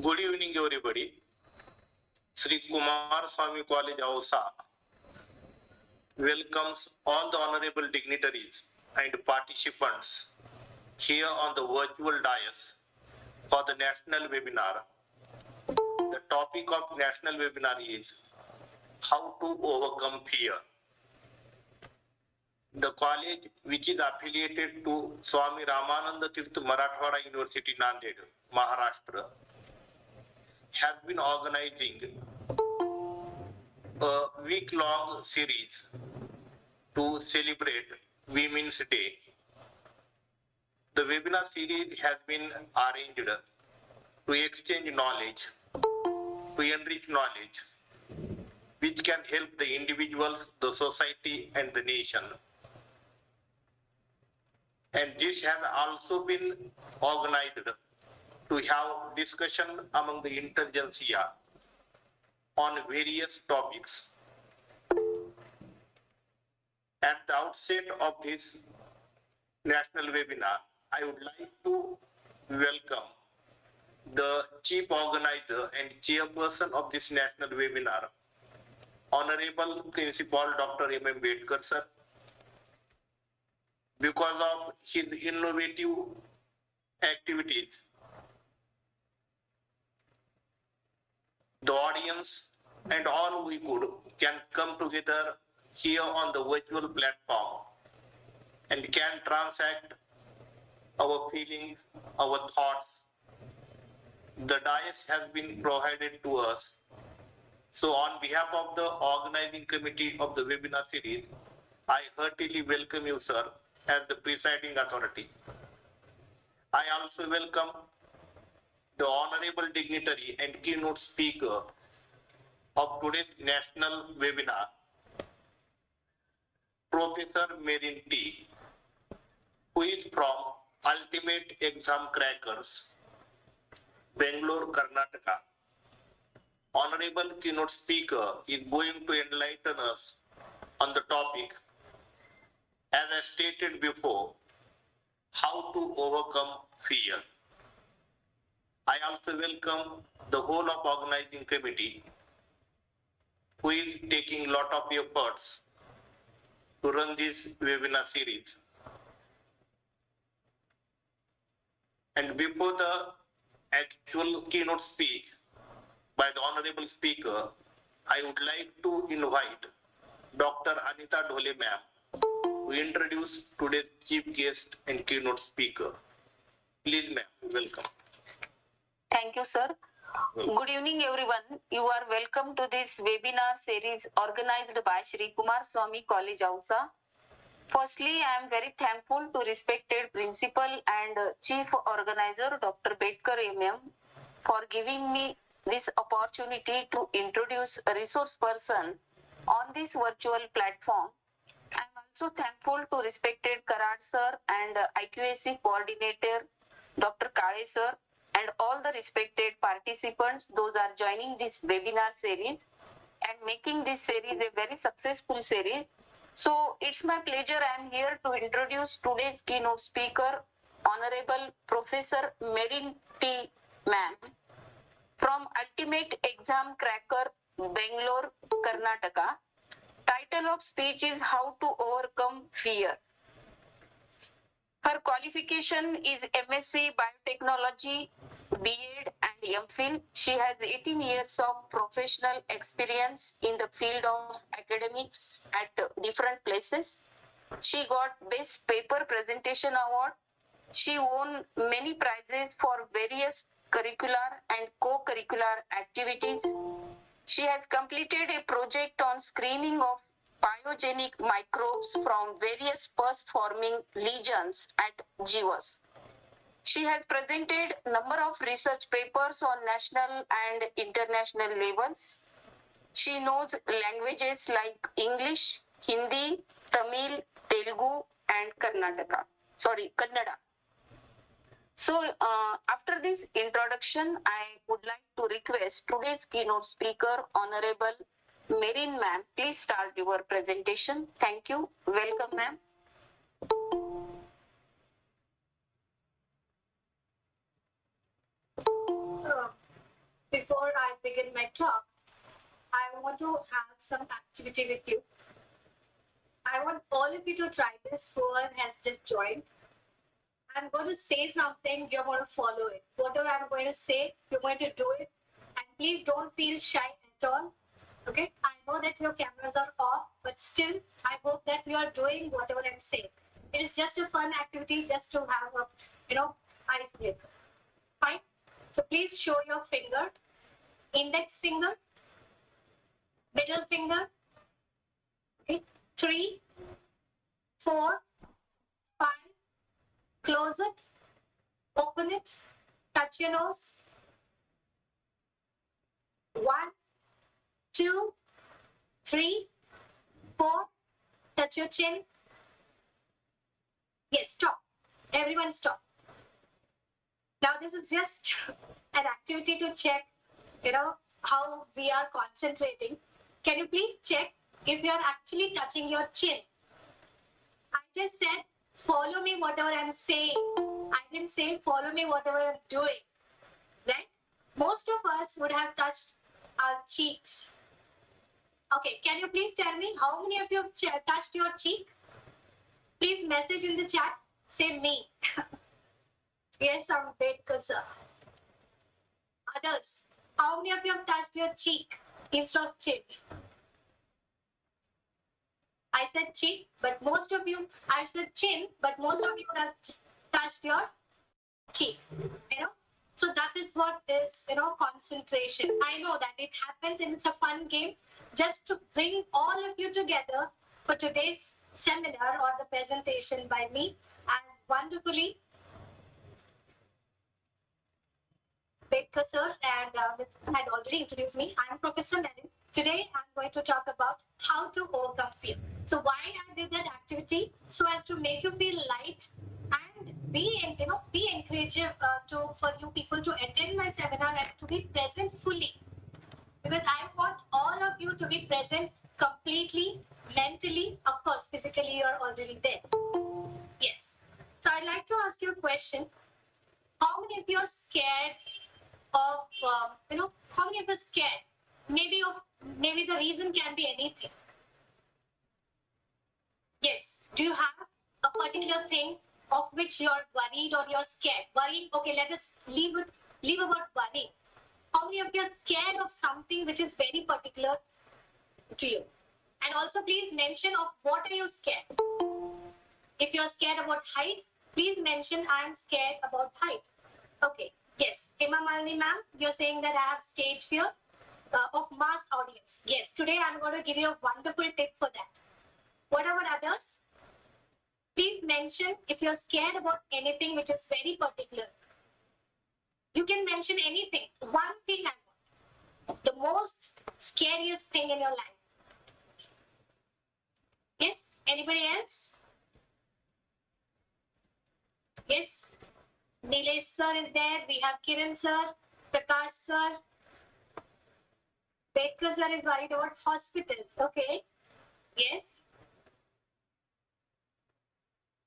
Good evening, everybody. Shri Kumarswami College, Ausa welcomes all the honorable dignitaries and participants here on the virtual dais for the national webinar. The topic of national webinar is how to overcome fear. The college, which is affiliated to Swami Ramananda Tirth Marathwada University, Nanded, Maharashtra, has been organizing a week-long series to celebrate Women's Day. The webinar series has been arranged to exchange knowledge, to enrich knowledge, which can help the individuals, the society, and the nation. And this has also been organized to have discussion among the intelligentsia on various topics. At the outset of this national webinar, I would like to welcome the chief organizer and chairperson of this national webinar, Honorable Principal Dr. M. Ambedkar sir. Because of his innovative activities, the audience and all we could can come together here on the virtual platform and can transact our feelings, our thoughts. The dais has been provided to us. So on behalf of the organizing committee of the webinar series, I heartily welcome you, sir, as the presiding authority. I also welcome the honorable dignitary and keynote speaker of today's national webinar, Professor Merin T, who is from Ultimate Exam Crackers, Bangalore, Karnataka. Honorable keynote speaker is going to enlighten us on the topic, as I stated before, how to overcome fear. I also welcome the whole of organizing committee, who is taking a lot of efforts to run this webinar series. And before the actual keynote speech by the honorable speaker, I would like to invite Dr. Anita Dhole ma'am to introduce today's chief guest and keynote speaker. Please ma'am, welcome. Thank you, sir. Good evening, everyone. You are welcome to this webinar series organized by Shri Kumarswami College, Ausa. Firstly, I am very thankful to respected principal and chief organizer, Dr. Bedkar MM, for giving me this opportunity to introduce a resource person on this virtual platform. I am also thankful to respected Karad sir and IQAC coordinator, Dr. Kale sir, and all the respected participants, those are joining this webinar series and making this series a very successful series. So it's my pleasure, I am here to introduce today's keynote speaker, Honorable Professor Merin T. ma'am, from Ultimate Exam Cracker, Bangalore, Karnataka. Title of speech is How to Overcome Fear. Her qualification is MSc Biotechnology, B.Ed and MPhil. She has 18 years of professional experience in the field of academics at different places. She got Best Paper Presentation Award. She won many prizes for various curricular and co-curricular activities. She has completed a project on screening of pyogenic microbes from various pus-forming lesions at GWAS. She has presented a number of research papers on national and international levels. She knows languages like English, Hindi, Tamil, Telugu, and Kannada. So after this introduction, I would like to request today's keynote speaker, Honorable Merin ma'am, please start your presentation. Thank you. Welcome, ma'am. begin my talk, I want to have some activity with you. I want all of you to try this. Whoever has just joined, I'm going to say something, you're going to follow it. Whatever I'm going to say, you're going to do it. And please don't feel shy at all. Okay? I know that your cameras are off, but still, I hope that you are doing whatever I'm saying. It is just a fun activity just to have a, icebreaker. Fine? So please show your finger, index finger, middle finger, okay? 3, 4, 5, close it, open it, touch your nose. 1, 2, 3, 4, touch your chin. Yes, stop. Everyone stop. Now this is just an activity to check, how we are concentrating. Can you please check if you are actually touching your chin? I just said, follow me whatever I'm saying. I didn't say follow me whatever I'm doing, right? Most of us would have touched our cheeks. Okay, can you please tell me how many of you have touched your cheek? Please message in the chat, say me. Yes, I'm big concerned. Others, how many of you have touched your cheek instead of chin? I said cheek, but most of you, I said chin, but most of you have touched your cheek, So that is what is, concentration. I know that it happens and it's a fun game just to bring all of you together for today's seminar or the presentation by me as wonderfully Bedkar sir and had already introduced me. I'm Professor Merin. Today I'm going to talk about how to overcome fear. So why I did that activity? So as to make you feel light and be encouraging for you people to attend my seminar and to be present fully. Because I want all of you to be present completely, mentally, of course, physically you are already there. Yes. So I'd like to ask you a question. How many of you are scared of, how many of you are scared? Maybe the reason can be anything. Yes. Do you have a particular thing of which you're worried or you're scared? Worried, okay, let us leave about worrying. How many of you are scared of something which is very particular to you? And also please mention of what are you scared. If you're scared about heights, please mention I'm scared about height. Okay, yes. Hema Malini ma'am, you're saying that I have stage fear of mass audience. Yes, today I'm going to give you a wonderful tip for that. What about others? Please mention if you're scared about anything which is very particular. You can mention anything. One thing I want. The most scariest thing in your life. Yes? Anybody else? Yes? Nilesh sir is there. We have Kiran sir, Prakash sir. Bedkar sir is worried about hospitals. Okay. Yes?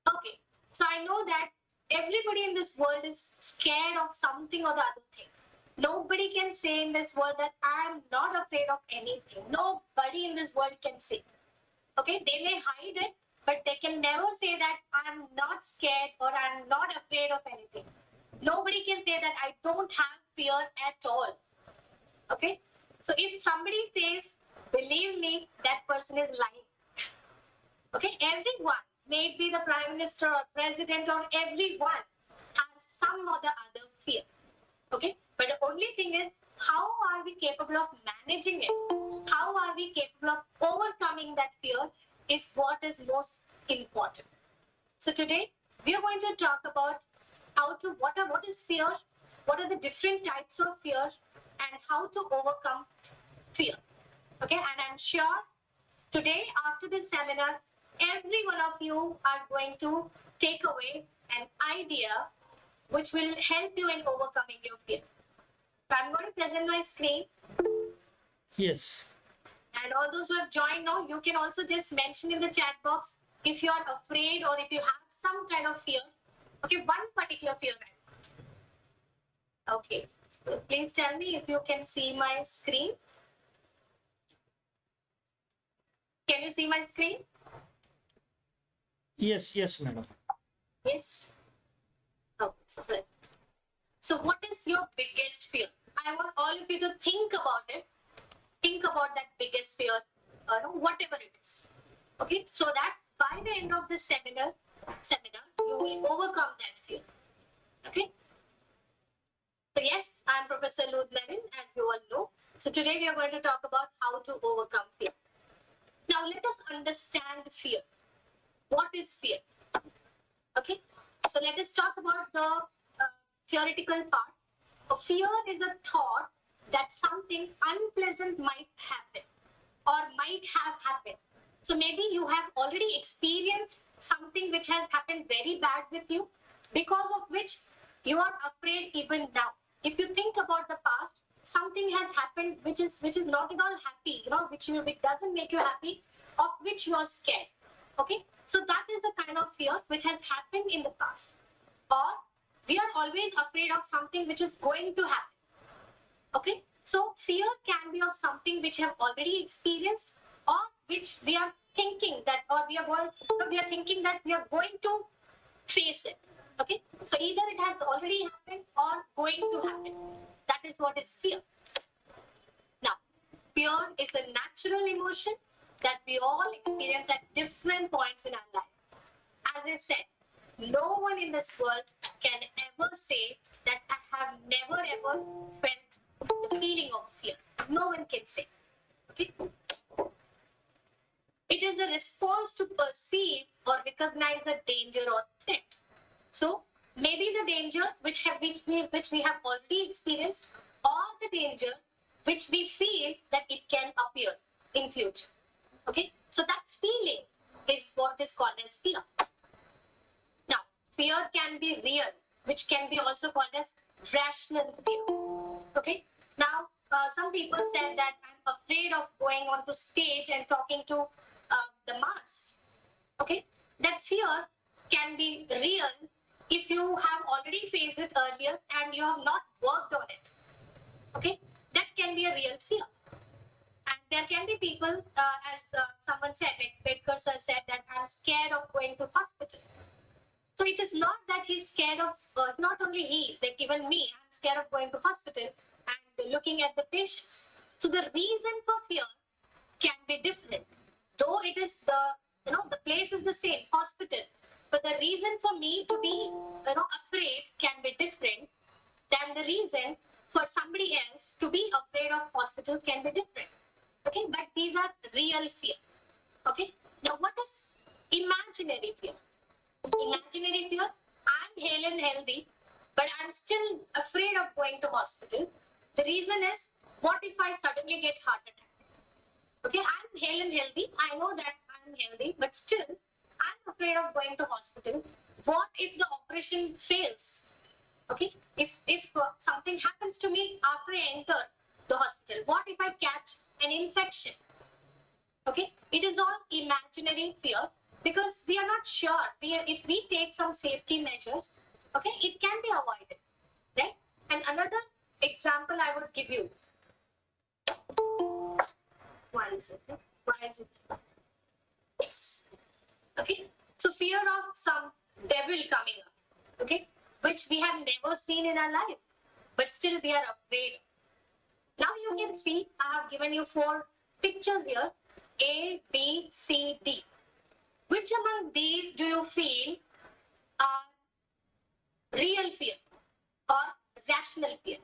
Okay. So I know that everybody in this world is scared of something or the other thing. Nobody can say in this world that I am not afraid of anything. Nobody in this world can say. Okay, they may hide it, but they can never say that I'm not scared or I'm not afraid of anything. Nobody can say that I don't have fear at all. Okay, so if somebody says, believe me, that person is lying. Okay, everyone, maybe the Prime Minister or President or everyone has some or the other fear. Okay, but the only thing is, how are we capable of managing it? How are we capable of overcoming that fear is what is most important. So today, we are going to talk about what is fear, what are the different types of fear, and how to overcome fear. Okay, and I'm sure today, after this seminar, every one of you are going to take away an idea which will help you in overcoming your fear. So I'm going to present my screen. Yes. And all those who have joined now, you can also just mention in the chat box if you are afraid or if you have some kind of fear. Okay, one particular fear. Okay. So please tell me if you can see my screen. Can you see my screen? Yes, yes, madam. Yes. Oh, sorry. So what is your biggest fear? I want all of you to think about it. Think about that biggest fear, whatever it is. Okay, so that by the end of the seminar, you will overcome that fear. Okay. So yes, I'm Professor Merin, as you all know. So today we are going to talk about how to overcome fear. Now let us understand fear. What is fear? Okay, so let us talk about the theoretical part. A fear is a thought that something unpleasant might happen or might have happened. So maybe you have already experienced something which has happened very bad with you, because of which you are afraid even now. If you think about the past, something has happened which is not at all happy, which doesn't make you happy, of which you are scared. Okay, so that is a kind of fear which has happened in the past. Or we are always afraid of something which is going to happen. Okay, so fear can be of something which we have already experienced, or which we are thinking that, or we are thinking that we are going to face it. Okay, so either it has already happened or going to happen. That is what is fear. Now, fear is a natural emotion that we all experience at different points in our life. As I said, no one in this world can ever say that I have never ever felt the feeling of fear. No one can say. Okay? It is a response to perceive or recognize a danger or threat. So maybe the danger which we have already experienced, or the danger which we feel that it can appear in future. Okay, so that feeling is what is called as fear. Now, fear can be real, which can be also called as rational fear. Okay, now some people said that I'm afraid of going onto stage and talking to the mass. Okay, that fear can be real if you have already faced it earlier and you have not worked on it. Okay, that can be a real fear. And there can be people, as someone said, like Bedkar sir said, that I'm scared of going to hospital. So it is not that he's scared of, not only he, like even me, I'm scared of going to hospital and looking at the patients. So the reason for fear can be different. Though it is the place is the same, hospital, but the reason for me to be, afraid can be different than the reason for somebody else to be afraid of hospital can be different. Okay, but these are real fear. Okay, now what is imaginary fear? Imaginary fear, I'm hale and healthy, but I'm still afraid of going to hospital. The reason is, what if I suddenly get heart attack? Okay, I'm hale and healthy. I know that I'm healthy, but still, I'm afraid of going to hospital. What if the operation fails? Okay, if something happens to me after I enter the hospital, what if I catch an infection? Okay, it is all imaginary fear because we are not sure. If we take some safety measures, okay, it can be avoided, right? And another example I would give you. One second. Why is it? Yes. Okay. So fear of some devil coming up. Okay, which we have never seen in our life, but still we are afraid. Now you can see I have given you 4 pictures here, A, B, C, D. Which among these do you feel are real fear or rational fear?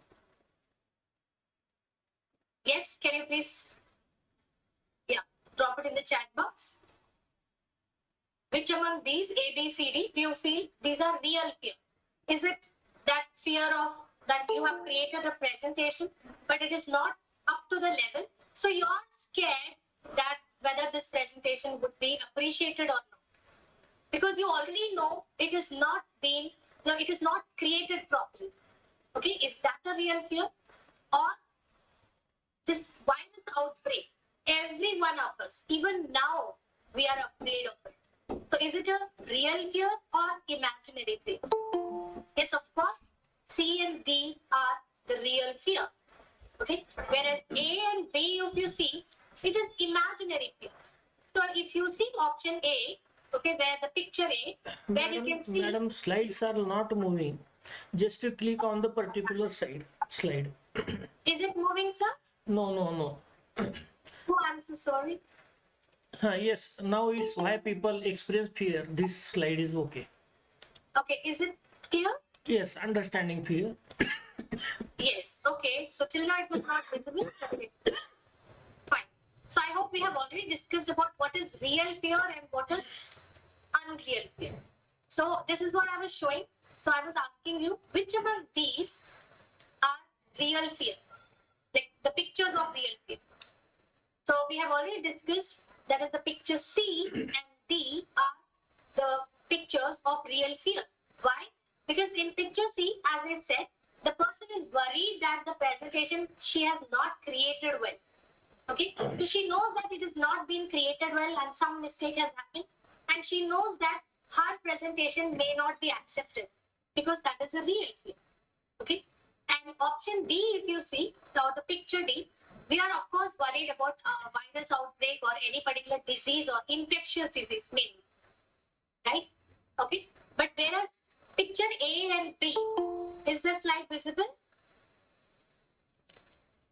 Yes, can you please, drop it in the chat box. Which among these, A, B, C, D, do you feel these are real fear? Is it that fear of that you have created a presentation, but it is not up to the level? So you are scared that whether this presentation would be appreciated or not. Because you already know it is not created properly. Okay, is that a real fear? Or this virus outbreak, every one of us, even now, we are afraid of it. So is it a real fear or imaginary fear? Yes, of course, C and D are the real fear. Okay, whereas A and B, if you see, it is imaginary fear. So if you see option A, okay, where the picture A, where you can see. Madam, slides are not moving. Just to click on the particular slide. Is it moving, sir? No, no, no. Oh, I'm so sorry. Yes, now it's why people experience fear. This slide is okay. Okay, is it clear? Yes, understanding fear. Yes. Okay. So till now it was not visible. Fine. So I hope we have already discussed about what is real fear and what is unreal fear. So this is what I was showing. So I was asking you which among these are real fear, like the pictures of real fear. So we have already discussed that is the picture C and D are the pictures of real fear. Why? Because in picture C, as I said, the person is worried that the presentation she has not created well. Okay, so she knows that it has not been created well and some mistake has happened, and she knows that her presentation may not be accepted because that is a real fear. Okay, and option D, if you see, or the picture D, we are of course worried about virus outbreak or any particular disease or infectious disease mainly, right? Okay, but whereas picture A and B, is the slide visible?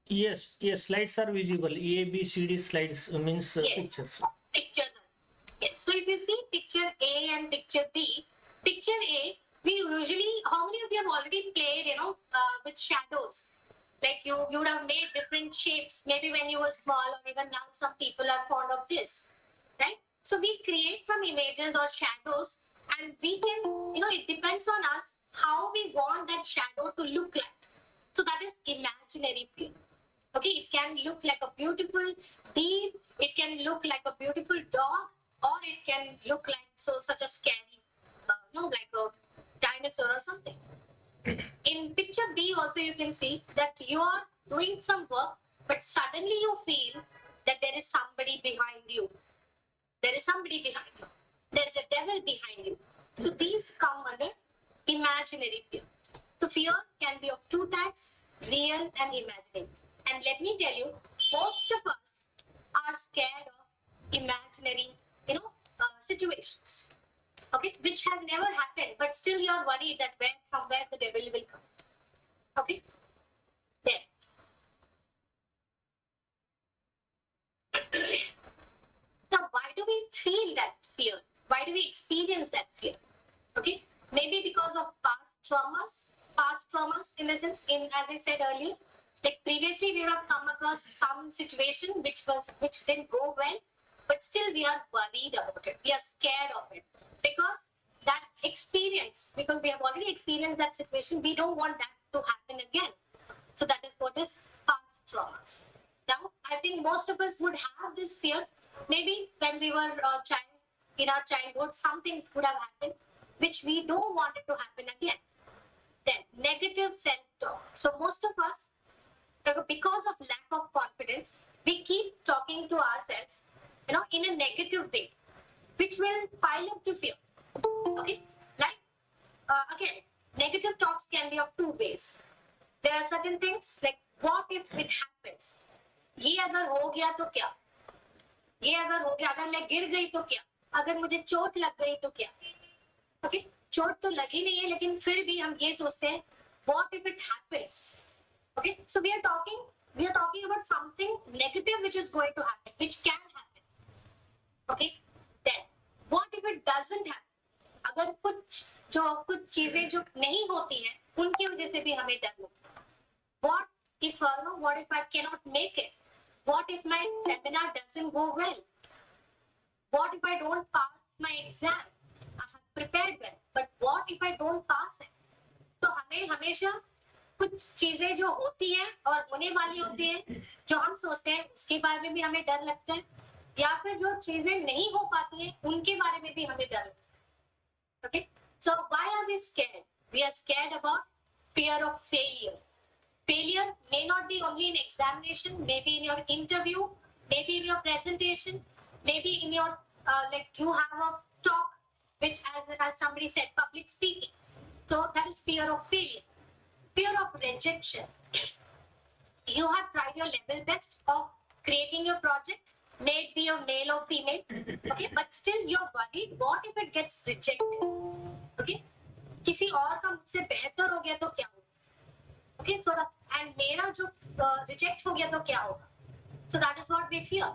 Yes, yes, slides are visible. A, B, C, D slides means Yes. pictures. Pictures. Yes. So if you see picture A and picture B, picture A, we usually, how many of you have already played, with shadows? Like you would have made different shapes, maybe when you were small, or even now some people are fond of this, right? So we create some images or shadows, and we can, it depends on us how we want that shadow to look like. So that is imaginary fear. Okay, it can look like a beautiful deer, it can look like a beautiful dog, or it can look like such a scary, like a dinosaur or something. In picture B also you can see that you are doing some work, but suddenly you feel that there is somebody behind you. There is somebody behind you. There is a devil behind you. So these come under imaginary fear. So fear can be of two types, real and imaginary. And let me tell you, most of us are scared of imaginary, situations. Okay, which has never happened, but still you are worried that somewhere the devil will come. Okay, there. Now, why do we feel that fear? Why do we experience that fear? Okay, maybe because of past traumas in the sense, as I said earlier, like previously we have come across some situation which didn't go well, but still we are worried about it. We are scared of it because that experience, because we have already experienced that situation, we don't want that to happen again. So that is what is past traumas. Now, I think most of us would have this fear. Maybe when we were a child, in our childhood, something would have happened which we don't want it to happen again. Then, negative self-talk. So most of us, because of lack of confidence, we keep talking to ourselves, in a negative way, which will pile up the fear. Okay, like again, negative talks can be of two ways. There are certain things like, what if it happens? ये अगर हो गया तो क्या? ये अगर हो गया, अगर मैं गिर गई तो क्या? अगर मुझे चोट लग गई तो क्या? Okay, चोट तो लगी नहीं है, लेकिन फिर भी हम ये सोचते हैं, what if it happens? Okay, so we are talking about something negative which is going to happen, which can happen. Okay, then what if it doesn't happen? अगर कुछ चीजें जो नहीं होती हैं, उनकी वजह से भी हमें डर लगता है. What if I cannot make it? What if my seminar doesn't go well? What if I don't pass my exam? I have prepared well, but what if I don't pass it? तो हमें हमेशा कुछ चीजें जो होती हैं और होने वाली होती हैं, जो हम सोचते हैं उसके बारे में भी हमें डर लगता है, या फिर जो चीजें नहीं हो पाती हैं उनके बारे में भी हमें डर लगता है. Okay, so why are we scared? We are scared about fear of failure. Failure may not be only in examination, maybe in your interview, maybe in your presentation, maybe in your like you have a talk, which as somebody said, public speaking. So that is fear of failure. Fear of rejection. You have tried your level best of creating your project, may it be a male or female, okay, but still you're worried, what if it gets rejected? Okay, किसी और का मुझसे बेहतर हो गया तो क्या होगा? Okay, so and मेरा जो reject हो गया तो क्या होगा? So that is what we fear.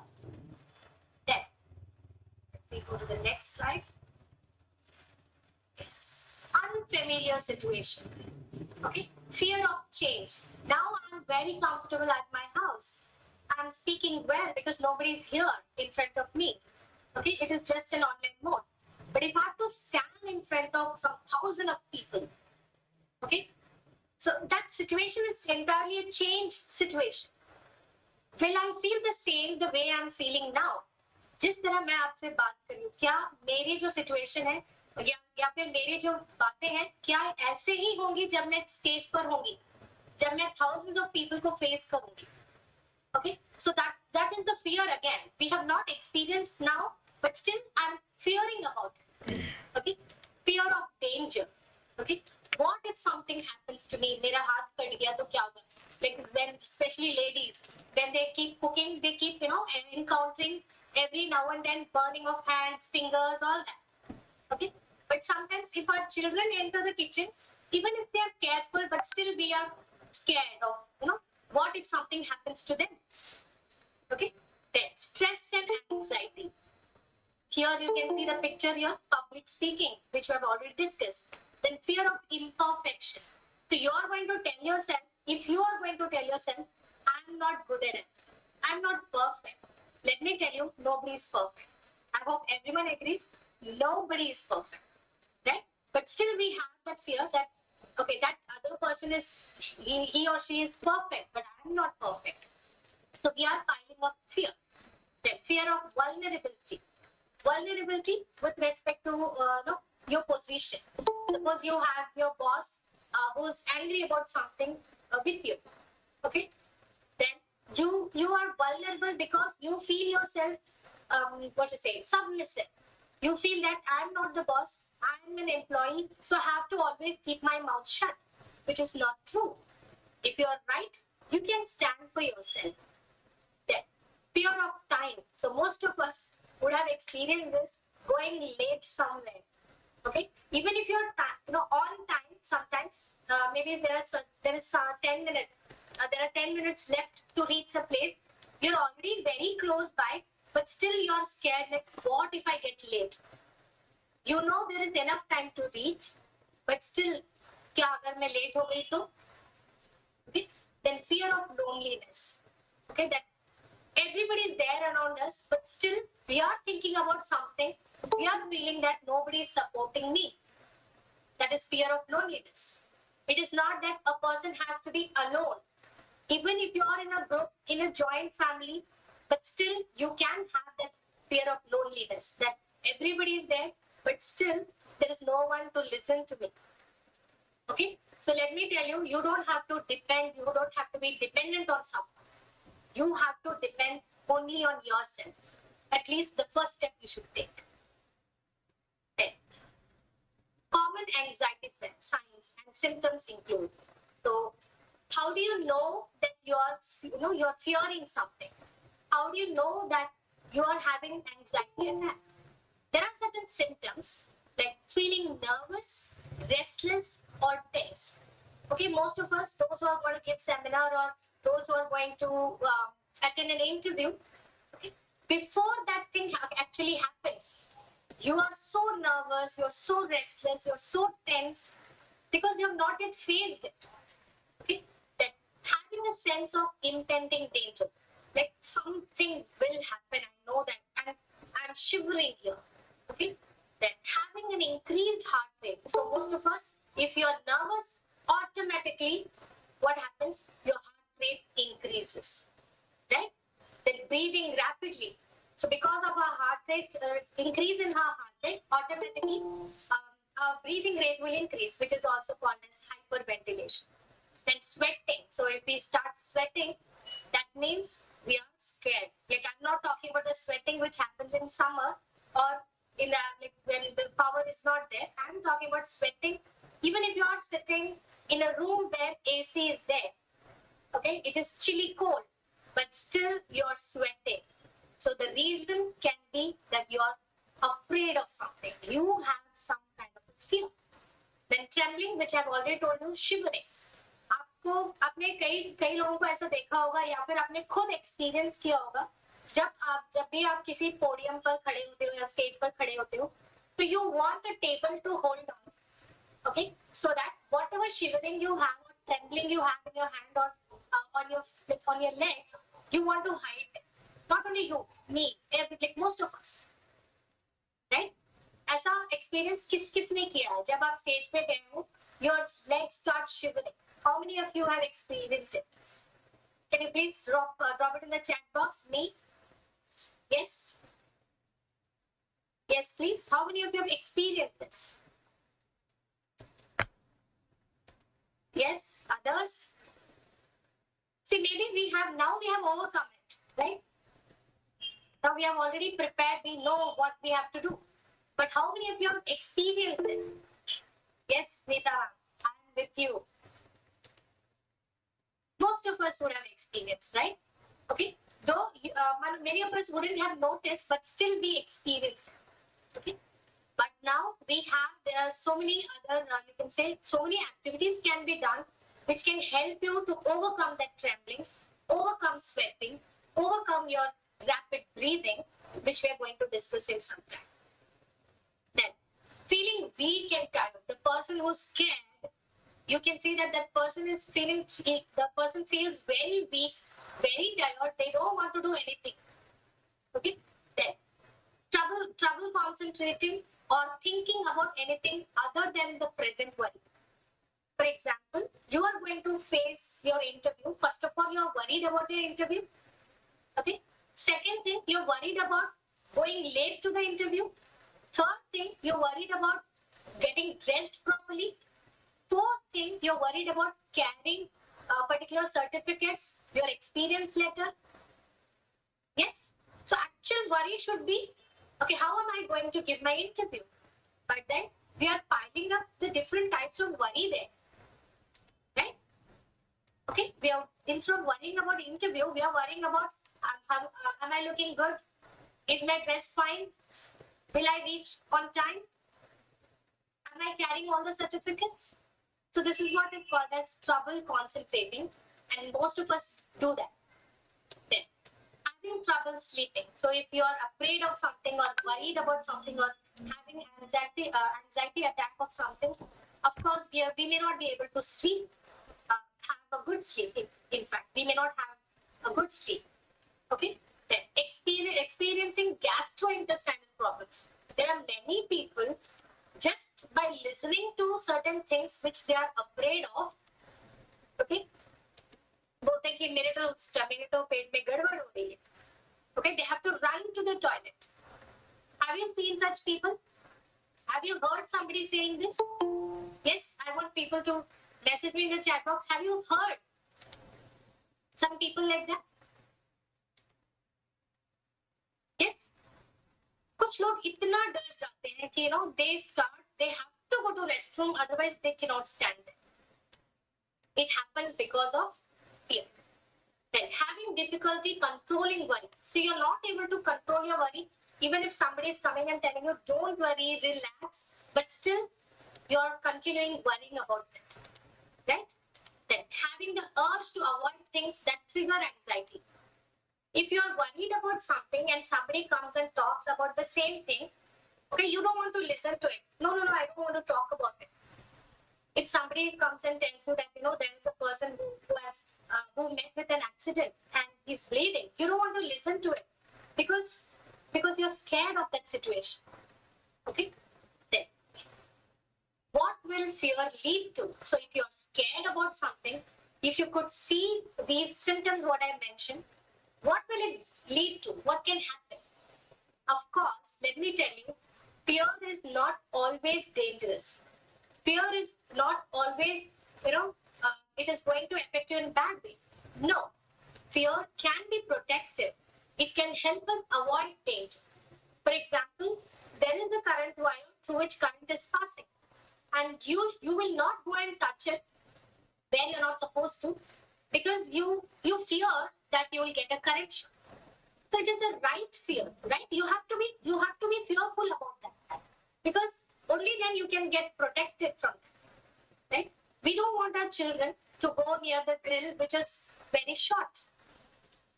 Then we go to the next slide. Yes, unfamiliar situation. Okay, fear of change. Now I'm very comfortable at my house. I'm speaking well because nobody is here in front of me. Okay, it is just an online mode. But if I have to stand in front of some thousand of people, okay, so that situation is entirely a changed situation. Will I feel the same the way I'm feeling now? जिस तरह मैं आपसे बात कर रही हूँ, क्या मेरी जो सिचुएशन है या फिर मेरी जो बातें हैं, क्या ऐसे ही होंगी जब मैं स्टेज पर होंगी, जब मैं thousands of people को फेस करूंगी? Okay, so that is the fear again. We have not experienced now, but still I'm fearing about it. Okay, fear of danger. Okay, what if something happens to me? मेरा हाथ cut गया तो क्या होगा? Like when, especially ladies, when they keep cooking, they keep encountering every now and then burning of hands, fingers, all that. Okay, but sometimes if our children enter the kitchen, even if they are careful, but still we are scared of what if something happens to them? Okay, then stress and anxiety. Here you can see the picture here, public speaking, which we have already discussed. Then fear of imperfection. So you are going to tell yourself, if you are going to tell yourself, I'm not good at it, I'm not perfect. Let me tell you, nobody is perfect. I hope everyone agrees, nobody is perfect, right? But still we have that fear that, okay, that other person is, he or she is perfect, but I'm not perfect. So we are piling up fear. Then fear of vulnerability. Vulnerability with respect to your position. Suppose you have your boss who's angry about something with you. Okay, then you are vulnerable because you feel yourself submissive. You feel that I'm not the boss, I'm an employee, so I have to always keep my mouth shut, which is not true. If you are right, you can stand for yourself. Then fear of time. So most of us would have experienced this, going late somewhere. Okay, even if you're on time, sometimes maybe there is 10 minutes. There are 10 minutes left to reach a place. You're already very close by, but still you're scared. Like, what if I get late? You know there is enough time to reach, but still, क्या अगर मैं late हो गई तो? Okay, then fear of loneliness. Okay, that everybody is there around us, but still we are thinking about something. We are feeling that nobody is supporting me. That is fear of loneliness. It is not that a person has to be alone. Even if you are in a group, in a joint family, but still you can have that fear of loneliness, that everybody is there, but still there is no one to listen to me. Okay, so let me tell you, you don't have to depend, you don't have to be dependent on someone. You have to depend only on yourself. At least the first step you should take. Then, common anxiety signs and symptoms include. So, how do you know that you're fearing something? How do you know that you are having anxiety attack? There are certain symptoms like feeling nervous, restless, or tense. Okay, most of us, those who are going to give seminar or those who are going to attend an interview, okay, before that thing actually happens, you are so nervous, you're so restless, you're so tensed because you have not yet faced it. Okay, that having a sense of impending danger, like something will happen, I know that, and I'm shivering here. Okay, then having an increased heart rate. So most of us, if you're nervous, automatically what happens? Your heart rate increases, right? Then breathing rapidly. So because of our heart rate, increase in our heart rate, automatically our breathing rate will increase, which is also called as hyperventilation. Then sweating. So if we start sweating, that means we are scared. Like, I'm not talking about the sweating which happens in summer or in like when the power is not there. I'm talking about sweating even if you are sitting in a room where AC is there. Okay, it is chilly cold, but still you're sweating. So the reason can be that you're afraid of something. You have some kind of fear. Then trembling, which I've already told you, shivering. आपको आपने कई लोगों को ऐसा देखा होगा या फिर आपने खुद एक्सपीरियंस किया होगा जब भी आप किसी पोडियम पर खड़े होते हो या स्टेज पर खड़े होते हो तो you want a table to hold on, okay, so that whatever shivering you have or trembling you have in your hand or on your legs, you want to hide it. Not only you, me, like most of us, right? ऐसा experience किसने किया है जब आप stage पे गए हो your legs start shivering? How many of you have experienced it? Can you please drop it in the chat box? Me? Yes? Yes, please. How many of you have experienced this? Yes? Others? See, maybe we have overcome it, right? Now we have already prepared, we know what we have to do. But how many of you have experienced this? Yes, Nita, I'm with you. Most of us would have experienced, right? Okay, though many of us wouldn't have noticed, but still we experience it. Okay, but now there are so many other, you can say, so many activities can be done which can help you to overcome that trembling, overcome sweating, overcome your rapid breathing, which we are going to discuss in some time. Then, feeling weak and tired, the person who's scared, you can see that person feels very weak, very tired, they don't want to do anything. Okay, then trouble concentrating or thinking about anything other than the present worry. For example, you are going to face your interview. First of all, you are worried about your interview. Okay. Second thing, you're worried about going late to the interview. Third thing, you're worried about getting dressed properly. Fourth thing, you're worried about carrying particular certificates, your experience letter. Yes. So actual worry should be, okay, how am I going to give my interview? But then we are piling up the different types of worry there. Right? Okay, instead of worrying about interview, we are worrying about am I looking good? Is my dress fine? Will I reach on time? Am I carrying all the certificates? So this is what is called as trouble concentrating, and most of us do that. Then, having trouble sleeping. So if you are afraid of something or worried about something or having anxiety attack of something, of course we may not be able to sleep, have a good sleep. In fact, we may not have a good sleep. Okay. Then experiencing gastrointestinal problems. There are many people just by listening to certain things which they are afraid of. Okay. बोलते हैं कि मेरे तो पेट में गड़बड़ हो रही है. Okay, they have to run to the toilet. Have you seen such people? Have you heard somebody saying this? Yes, I want people to message me in the chat box. Have you heard some people like that? Yes. कुछ लोग इतना डर जाते हैं कि they have to go to restroom, otherwise they cannot stand it. It happens because of fear. Then having difficulty controlling worry. So you're not able to control your worry, even if somebody is coming and telling you, don't worry, relax, but still you're continuing worrying about it. Right? Then having the urge to avoid things that trigger anxiety. If you are worried about something and somebody comes and talks about the same thing, okay, you don't want to listen to it. No, I don't want to talk about it. If somebody comes and tells you that, there is a person who met with an accident and he's bleeding, you don't want to listen to it because you're scared of that situation. Okay? Then, what will fear lead to? So if you're scared about something, if you could see these symptoms, what I mentioned, what will it lead to? What can happen? Of course, let me tell you, fear is not always dangerous. Fear is not always, it is going to affect you in a bad way. No. Fear can be protective. It can help us avoid danger. For example, there is a current wire through which current is passing. And you will not go and touch it where you're not supposed to. because you fear that you will get a correction. So it is a right fear, right? You have to be fearful about that, because only then you can get protected from that, right? We don't want our children to go near the grill which is very short,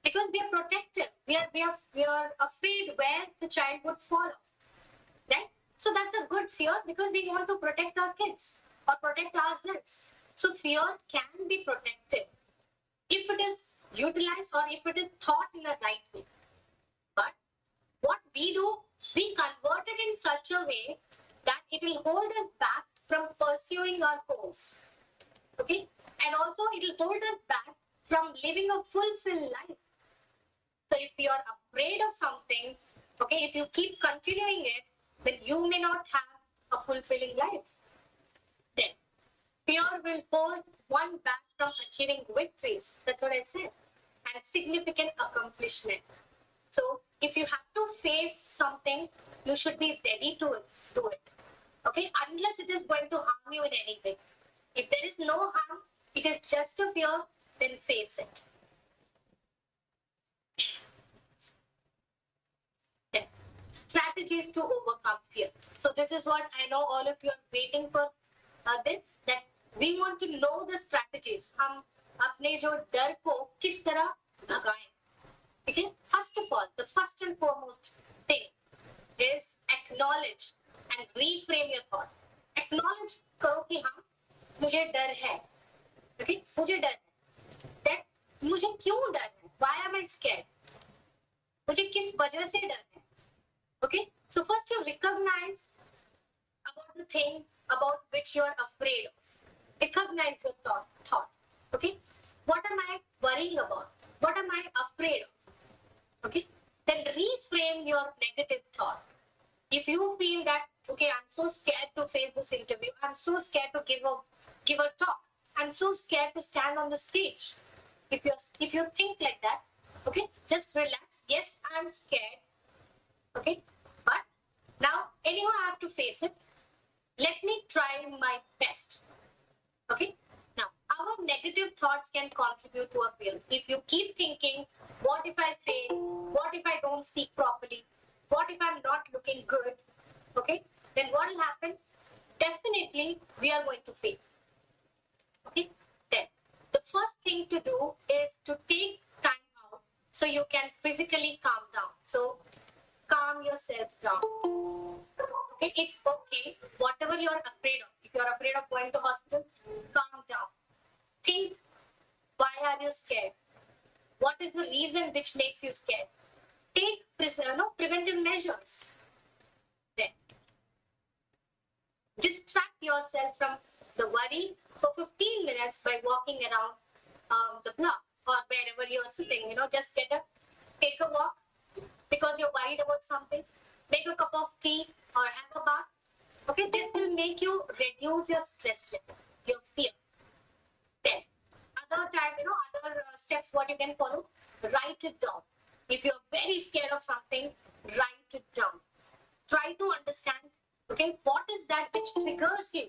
because we are protective. We are afraid where the child would fall off, right? So that's a good fear, because we want to protect our kids or protect ourselves. So fear can be protective if it is utilized or if it is thought in the right way. But what we do, we convert it in such a way that it will hold us back from pursuing our goals. Okay? And also it will hold us back from living a fulfilled life. So if you are afraid of something, okay, if you keep continuing it, then you may not have a fulfilling life. Then fear will hold one back from achieving victories. That's what I said. And significant accomplishment. So if you have to face something, you should be ready to do it. Okay, unless it is going to harm you in any way. If there is no harm, it is just a fear, then face it. Okay. Strategies to overcome fear. So this is what I know all of you are waiting for this, that we want to know the strategies. हम अपने जो डर को किस तरह भगाएं. Okay? First of all, the first and foremost thing is acknowledge and reframe your thought. Acknowledge करो कि हाँ, मुझे डर है. Okay? मुझे डर है. That मुझे क्यों डर है? Why am I scared? मुझे किस वजह से डर है? Okay? So first you recognize about the thing about which you are afraid of. Recognize your thought. Okay? What am I worrying about? What am I afraid of? Okay? Then reframe your negative thought. If you feel that, okay, I'm so scared to face this interview, I'm so scared to give a talk, I'm so scared to stand on the stage. If you think like that, okay, just relax. Yes, I'm scared. Okay? But now anyhow I have to face it. Let me try my best. Okay? Now, our negative thoughts can contribute to a fear. If you keep thinking, what if I fail? What if I don't speak properly? What if I'm not looking good? Okay? Then what will happen? Definitely, we are going to fail. Okay? Then, the first thing to do is to take time out so you can physically calm down. So, calm yourself down. Okay? It's okay. Whatever you're afraid of. If you're afraid of going to hospital, calm down. Think, why are you scared? What is the reason which makes you scared? Take preventive measures. Then, distract yourself from the worry for 15 minutes by walking around the block or wherever you're sitting. Just take a walk because you're worried about something. Make a cup of tea or have a bath. Okay, this will make you reduce your stress level, your fear. Then, other steps what you can follow, write it down. If you're very scared of something, write it down. Try to understand, okay, what is that which triggers you?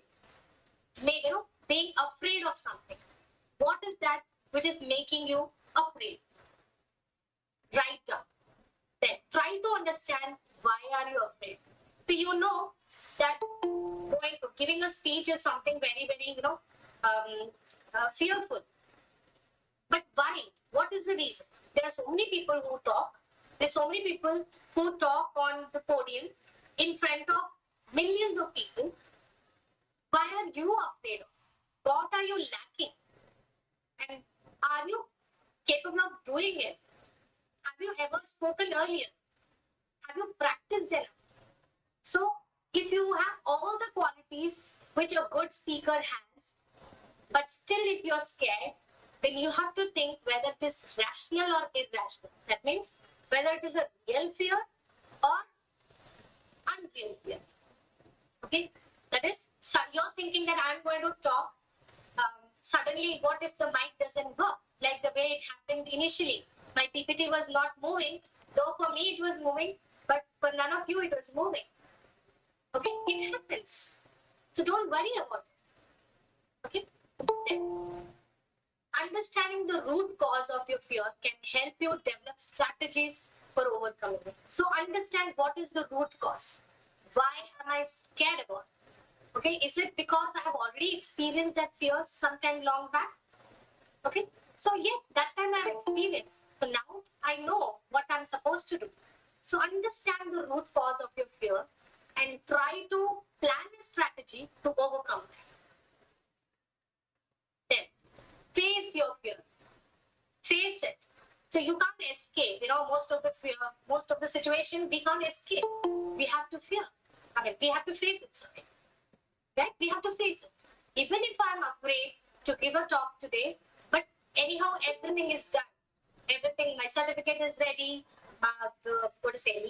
Being afraid of something. What is that which is making you afraid? Write down. Then try to understand why are you afraid. So you know that giving a speech is something very, very, fearful. But why? What is the reason? There are so many people who talk. There are so many people who talk on the podium in front of millions of people. Why are you afraid of? What are you lacking? And are you capable of doing it? Have you ever spoken earlier? Have you practiced enough? So, if you have all the qualities which a good speaker has, but still if you're scared, then you have to think whether it is rational or irrational. That means whether it is a real fear or unreal fear. Okay? That is, so you're thinking that I'm going to talk. Suddenly, what if the mic doesn't work? Like the way it happened initially. My PPT was not moving, though for me it was moving, but for none of you it was moving. Okay? It happens. So don't worry about it. Okay? Then, understanding the root cause of your fear can help you develop strategies for overcoming it. So understand what is the root cause. Why am I scared about it? Okay, is it because I have already experienced that fear sometime long back? Okay, so yes, that time I have experienced. So now I know what I'm supposed to do. So understand the root cause of your fear and try to plan a strategy to overcome it. Then face your fear. Face it. So you can't escape. You know, most of the fear, most of the situation, we can't escape. We have to fear. I mean, we have to face it. Sorry. Right? We have to face it. Even if I'm afraid to give a talk today, but anyhow, everything is done. Everything, my certificate is ready.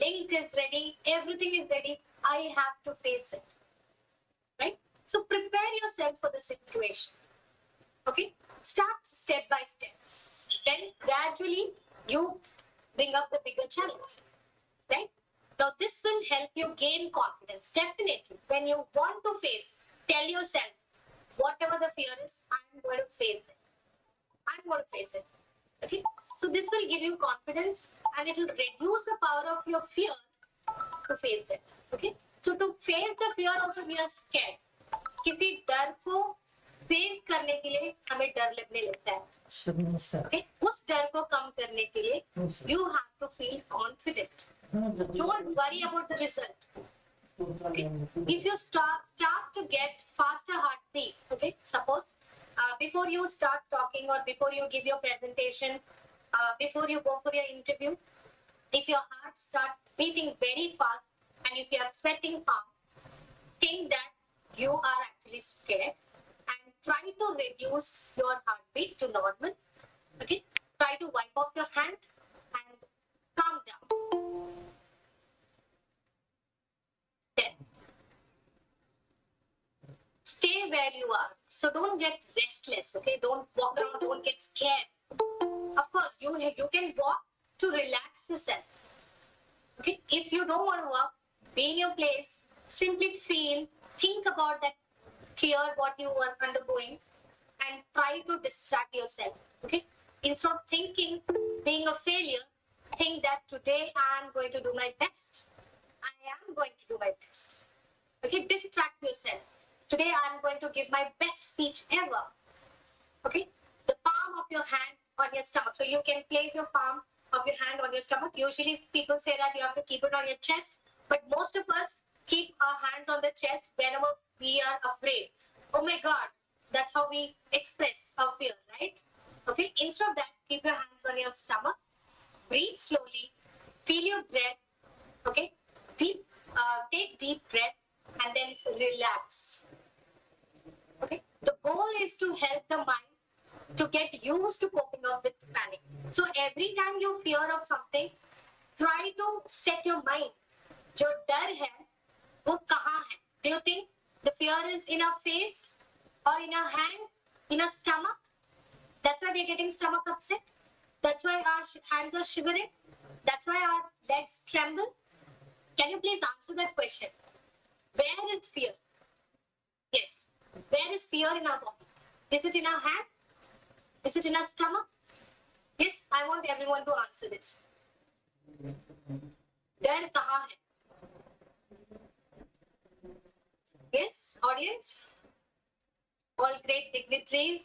Link is ready. Everything is ready. I have to face it. Right? So prepare yourself for the situation. Okay? Start step by step. Then gradually you bring up the bigger challenge. Right? Now this will help you gain confidence. Definitely. When you want to face, tell yourself, whatever the fear is, I'm going to face it. I'm going to face it. Okay? So this will give you confidence and it will reduce the power of your fear to face it. Okay? So to face the fear also we are scared. किसी डर को face करने के लिए हमें डर लगने लगता है. Okay? उस डर को कम करने के लिए you have to feel confident. Don't worry about the result. Okay? If you start to get faster heartbeat, okay? Suppose before you start talking or before you give your presentation, before you go for your interview, if your heart starts beating very fast and if you are sweating palm, think that you are actually scared and try to reduce your heartbeat to normal. Okay? Try to wipe off your hand and calm down. Then stay where you are. So don't get restless. Okay? Don't walk around. Don't get scared. Of course, you can walk to relax yourself. Okay? If you don't want to walk, be in your place. Simply feel. Think about that fear, what you are undergoing, and try to distract yourself. Okay? Instead of thinking, being a failure, think that today I am going to do my best. I am going to do my best. Okay? Distract yourself. Today I am going to give my best speech ever. Okay? The palm of your hand on your stomach. So you can place your palm of your hand on your stomach. Usually people say that you have to keep it on your chest, but most of us keep our hands on the chest whenever we are afraid. Oh my God, that's how we express our fear, right? Okay, instead of that, keep your hands on your stomach, breathe slowly, feel your breath, okay? Take deep breath and then relax. Okay, the goal is to help the mind to get used to coping up with panic. So every time you fear of something, try to set your mind. जो डर है वो कहाँ है? Do you think the fear is in our face or in our hand, in our stomach? That's why we are getting stomach upset. That's why our hands are shivering. That's why our legs tremble. Can you please answer that question? Where is fear? Yes. Where is fear in our body? Is it in our hand? Is it in our stomach? Yes, I want everyone to answer this. डर कहाँ है? Yes, audience? All great dignitaries.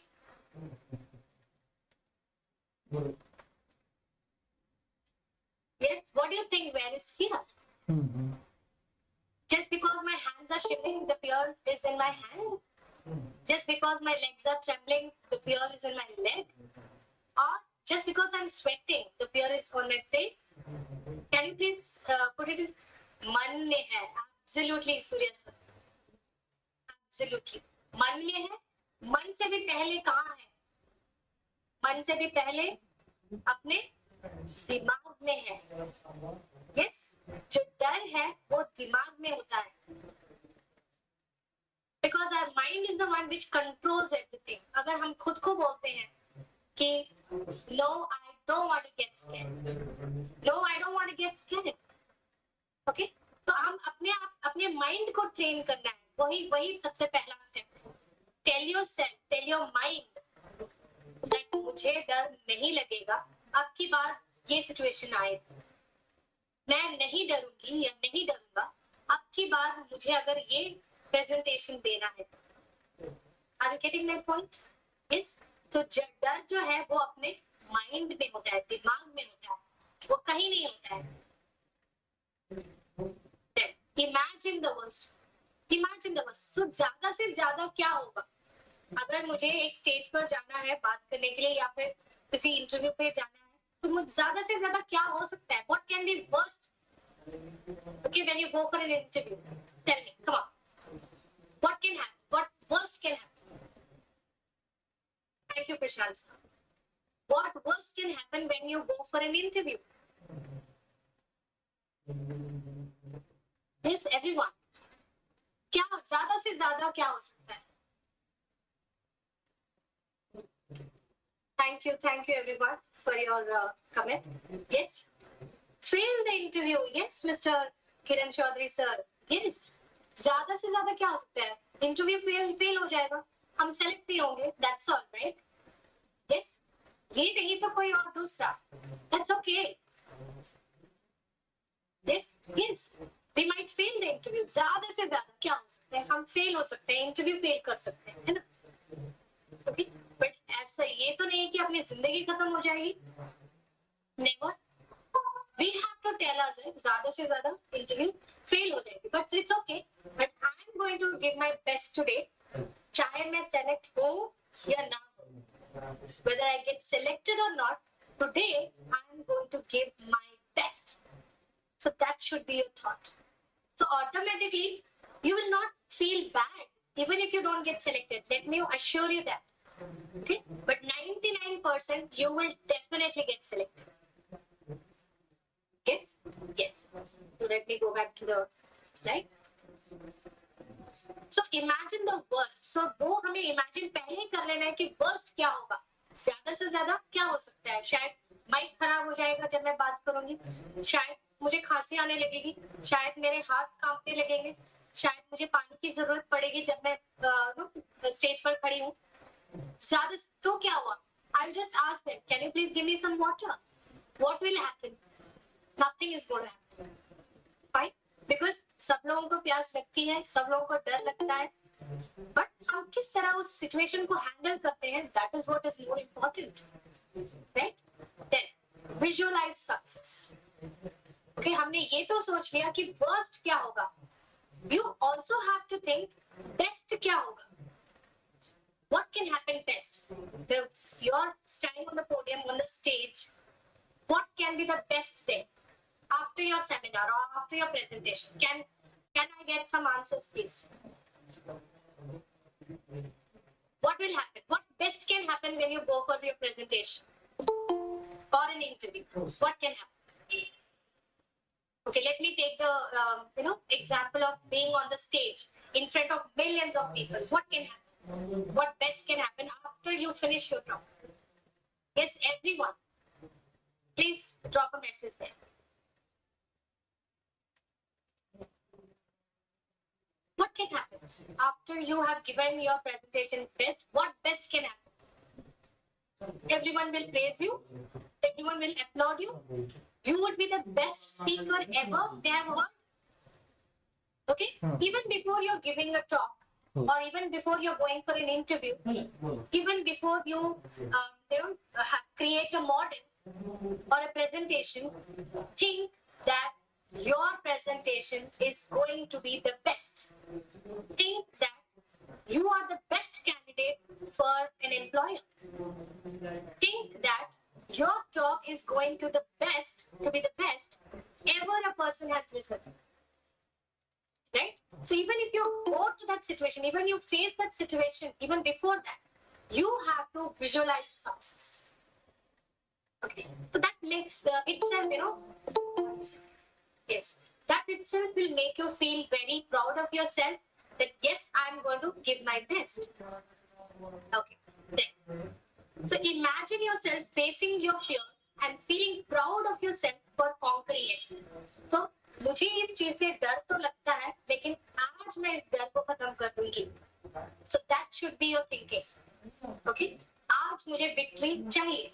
Yes, what do you think? Where is fear? Just because my hands are shivering, the fear is in my hand? Just because my legs are trembling, the fear is in my leg? Or just because I'm sweating, the fear is on my face? Can you please put it in? मन में है. Absolutely, Surya sir. Absolutely. मन में है. मन से भी पहले कहाँ है? मन से भी पहले अपने दिमाग में है. Yes, जो डर है वो दिमाग में होता है. Because our mind is the one which controls everything. अगर हम खुद को बोलते हैं कि no, I don't want to get scared. No, I don't want to get scared. Okay? तो हम अपने माइंड को ट्रेन करना है. वही सबसे पहला स्टेप है. Tell yourself, tell your mind that मुझे डर नहीं लगेगा अब की बार ये सिचुएशन आए, मैं नहीं डरूंगी या नहीं डरूंगा अब की बार मुझे अगर ये प्रेजेंटेशन देना है। Are you getting my point? Yes. तो डर जो है वो अपने माइंड में होता है, दिमाग में होता है, वो कहीं नहीं होता है। Imagine the worst, imagine the worst. So ज्यादा से ज्यादा क्या होगा अगर मुझे एक स्टेज पर जाना है बात करने के लिए या फिर किसी इंटरव्यू पे जाना है, तो मुझे ज्यादा से ज्यादा क्या हो सकता है? What can be worst? Okay, when you go for an interview, tell me, come on, what can happen, what worst can happen? Thank you Prashant sir. What worse can happen when you go for an interview? Yes, everyone. क्या ज्यादा से ज्यादा क्या हो सकता है? Thank you everyone for your comment. Yes, fail the interview. Yes, Mr. Kiran Chaudhary sir. Yes, ज्यादा से ज्यादा क्या हो सकता है? इंटरव्यू फेल हो जाएगा, हम सेलेक्ट नहीं होंगे, that's all, right? Yes. ये नहीं तो कोई और दूसरा, that's okay. Yes, yes, we might fail the interview. ज्यादा से ज्यादा क्या हो सकता है? हम फेल हो सकते हैं, इंटरव्यू फेल कर सकते हैं, है ना? Okay, but ऐसा ये तो नहीं है कि अपनी जिंदगी खत्म हो जाएगी, never. We have to tell ourselves ज्यादा से ज्यादा इंटरव्यू फेल हो जाएगी, but it's okay. But I'm going to give my best today, चाहे मैं सेलेक्ट हो या ना हो, whether I get selected or not, today I am going to give my best. So that should be your thought. So automatically you will not feel bad even if you don't get selected. Let me assure you that. Okay? But 99% you will definitely get selected. Yes? Yes. So let me go back to the slide. So imagine the worst. So वो हमें imagine पहले ही कर लेना है कि worst क्या होगा, ज्यादा से ज्यादा क्या हो सकता है। शायद माइक खराब हो जाएगा जब मैं बात करूंगी, शायद मुझे खांसी आने लगेगी, शायद मेरे हाथ कांपने लगेंगे, शायद मुझे पानी की जरूरत पड़ेगी जब मैं स्टेज पर खड़ी हूँ। ज्यादा तो क्या हुआ? I'll just ask them, can you please give me some water? What will happen? Nothing is going to happen. Fine? Because सब लोगों को प्यास लगती है, सब लोगों को डर लगता है, बट हम किस तरह उस सिचुएशन को हैंडल करते हैं, that is what is more important, right? Then visualise success. Okay, हमने ये तो सोच लिया कि वर्स्ट क्या होगा, you also have to think best क्या होगा। What can happen best? You're standing on the podium, on the stage. What can be the best thing after your seminar or after your presentation? Can I get some answers, please? What will happen? What best can happen when you go for your presentation or an interview? What can happen? Okay, let me take the example of being on the stage in front of millions of people. What can happen? What best can happen after you finish your talk? Yes, everyone, please drop a message there. What can happen after you have given your presentation best? What best can happen? Everyone will praise you. Everyone will applaud you. You would be the best speaker ever they have heard. Okay? Even before you're giving a talk, or even before you're going for an interview, even before you create a model or a presentation, think that your presentation is going to be the best. Think that you are the best candidate for an employer. Think that your talk is going to be the best ever a person has listened. Right? So even if you go to that situation, even you face that situation, even before that, you have to visualize success. Okay. So that makes itself, yes, that itself will make you feel very proud of yourself that yes, I'm going to give my best. Okay. Then, so imagine yourself facing your fear and feeling proud of yourself for conquering it. So मुझे इस चीज से डर तो लगता है, लेकिन आज मैं इस डर को खत्म कर दूंगी. So that should be your thinking. Okay? आज मुझे victory चाहिए.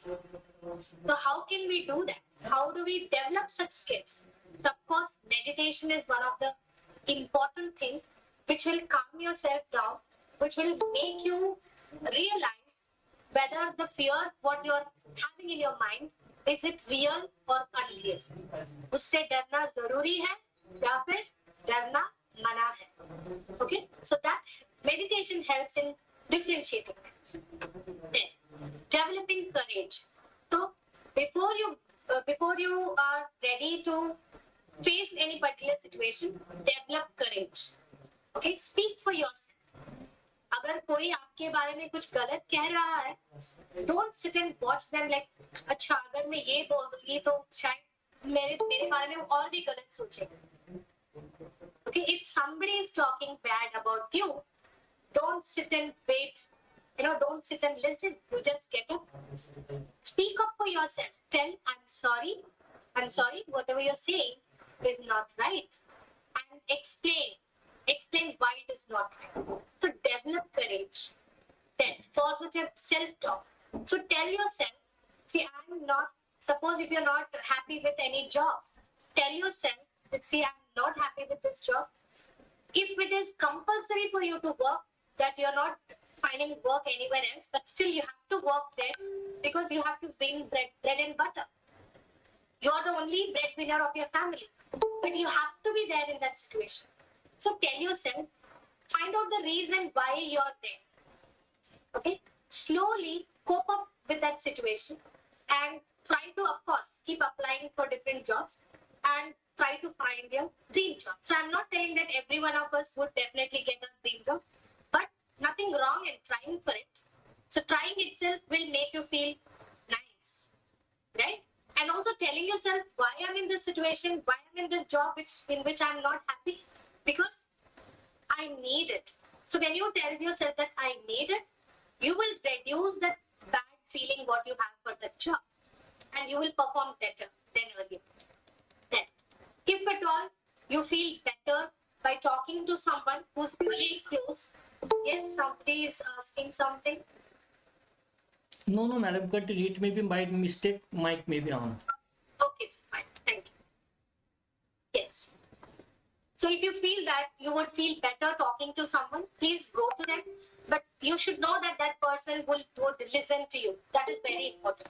So how can we do that? How do we develop such skills? So of course, meditation is one of the important things which will calm yourself down, which will make you realize whether the fear what you're having in your mind, is it real or unreal. उससे डरना जरूरी है या फिर डरना मना है. Okay, so that meditation helps in differentiating. Then, developing courage. So before you are ready to face any particular situation, develop courage. Okay, speak for yourself. अगर कोई आपके बारे में कुछ गलत कह रहा है, don't sit and watch them like, अच्छा अगर मैं ये बोल दूंगी तो शायद मेरे बारे में वो और भी गलत सोचेगा. Okay, if somebody is talking bad about you, don't sit and wait. Don't sit and listen. You just get up. Speak up for yourself. Tell, I'm sorry. Whatever you're saying is not right. And explain why it is not right. So develop courage. Then positive self-talk. So tell yourself, see, suppose if you're not happy with any job, tell yourself that, see, I'm not happy with this job. If it is compulsory for you to work, that you're not finding work anywhere else, but still you have to work there because you have to bring bread and butter. You are the only breadwinner of your family, but you have to be there in that situation. So tell yourself, find out the reason why you're there. Okay, slowly cope up with that situation and try to, of course, keep applying for different jobs and try to find your dream job. So I'm not saying that every one of us would definitely get a dream job, but nothing wrong in trying for it. So trying itself will make you feel nice, right? And also telling yourself why I'm in this situation, why I'm in this job in which I'm not happy, because I need it. So when you tell yourself that I need it, you will reduce that bad feeling what you have for that job, and you will perform better than earlier. Then, if at all you feel better by talking to someone who's really close, yes, somebody is asking something. No, madam, continue. It may be by mistake, mic may be on. Okay, fine. Thank you. Yes. So if you feel that you would feel better talking to someone, please go to them. But you should know that that person would listen to you. That is very important.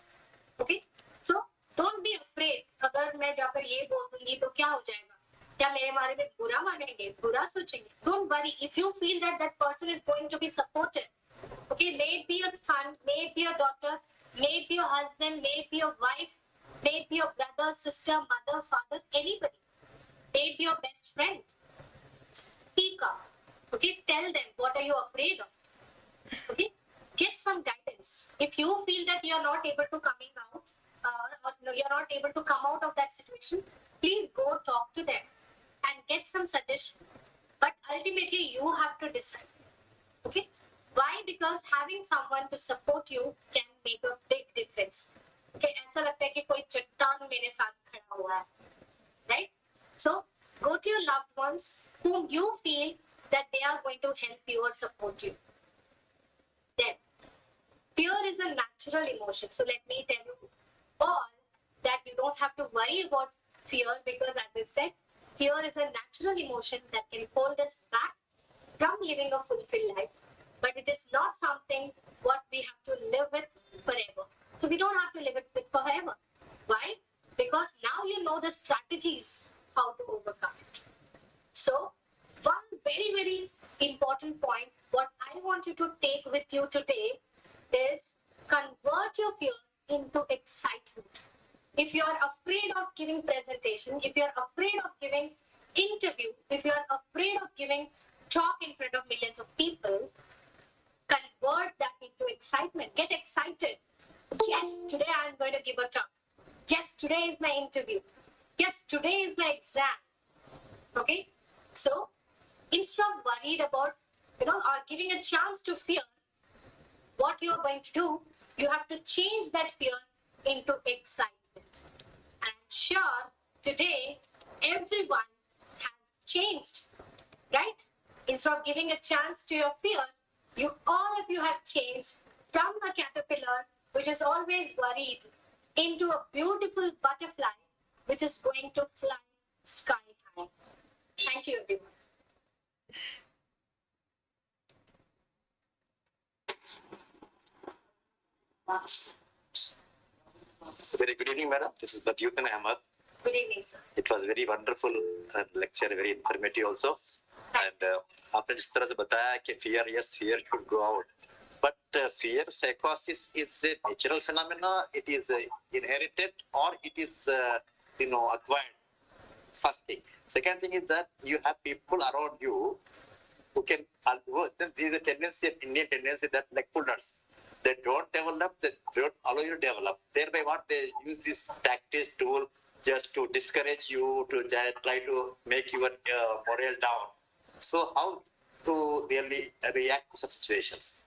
Okay? So don't be afraid. अगर मैं जाकर ये बोल दूंगी तो क्या हो जाएगा? क्या मेरे बारे में बुरा मानेंगे? बुरा सोचेंगे? Don't worry. If you feel that that person is going to be supportive, okay, may it be your son, may it be your daughter, may it be your husband, may it be your wife, may it be your brother, sister, mother, father, anybody. May it be your best friend. Speak up. Okay, tell them what are you afraid of. Okay, get some guidance. If you feel that you are not able to coming out, or no, you are not able to come out of that situation, please go talk to them and get some suggestion. But ultimately, you have to decide. Okay, why? Because having someone to support you can make a big difference. Okay, ऐसा लगता है कि कोई चट्टान मेरे साथ खड़ा हुआ है, right? So go to your loved ones whom you feel that they are going to help you or support you. Then, fear is a natural emotion. So let me tell you all that you don't have to worry about fear, because as I said, fear is a natural emotion that can hold us back from living a fulfilled life. But it is not something what we have to live with forever. So we don't have to live it with forever. Why? Because now you know the strategies how to overcome it. So one very, very important point what I want you to take with you today is convert your fear into excitement. If you are afraid of giving presentation, if you are afraid of giving interview, if you are afraid of giving talk in front of millions of people, convert that into excitement. Get excited. Yes, today I am going to give a talk. Yes, today is my interview. Yes, today is my exam. Okay? So, instead of worried about, or giving a chance to fear, what you are going to do, you have to change that fear into excitement. And I'm sure today everyone has changed, right? Instead of giving a chance to your fear, all of you have changed from a caterpillar which is always worried into a beautiful butterfly which is going to fly sky high. Thank you, everyone. Very good evening, madam. This is Badiyuddin Ahmad. Good evening, sir. It was very wonderful lecture, very informative also. And आपने जिस तरह से बताया कि fear, yes, fear should go out. But fear psychosis is a natural phenomena. It is inherited or it is acquired. First thing. Second thing is that you have people around you who can. There is a tendency, Indian tendency, that like pullers. They don't develop, they don't allow you to develop. Thereby what they use this tactics tool just to discourage you, to try to make your morale down. So how to really react to such situations?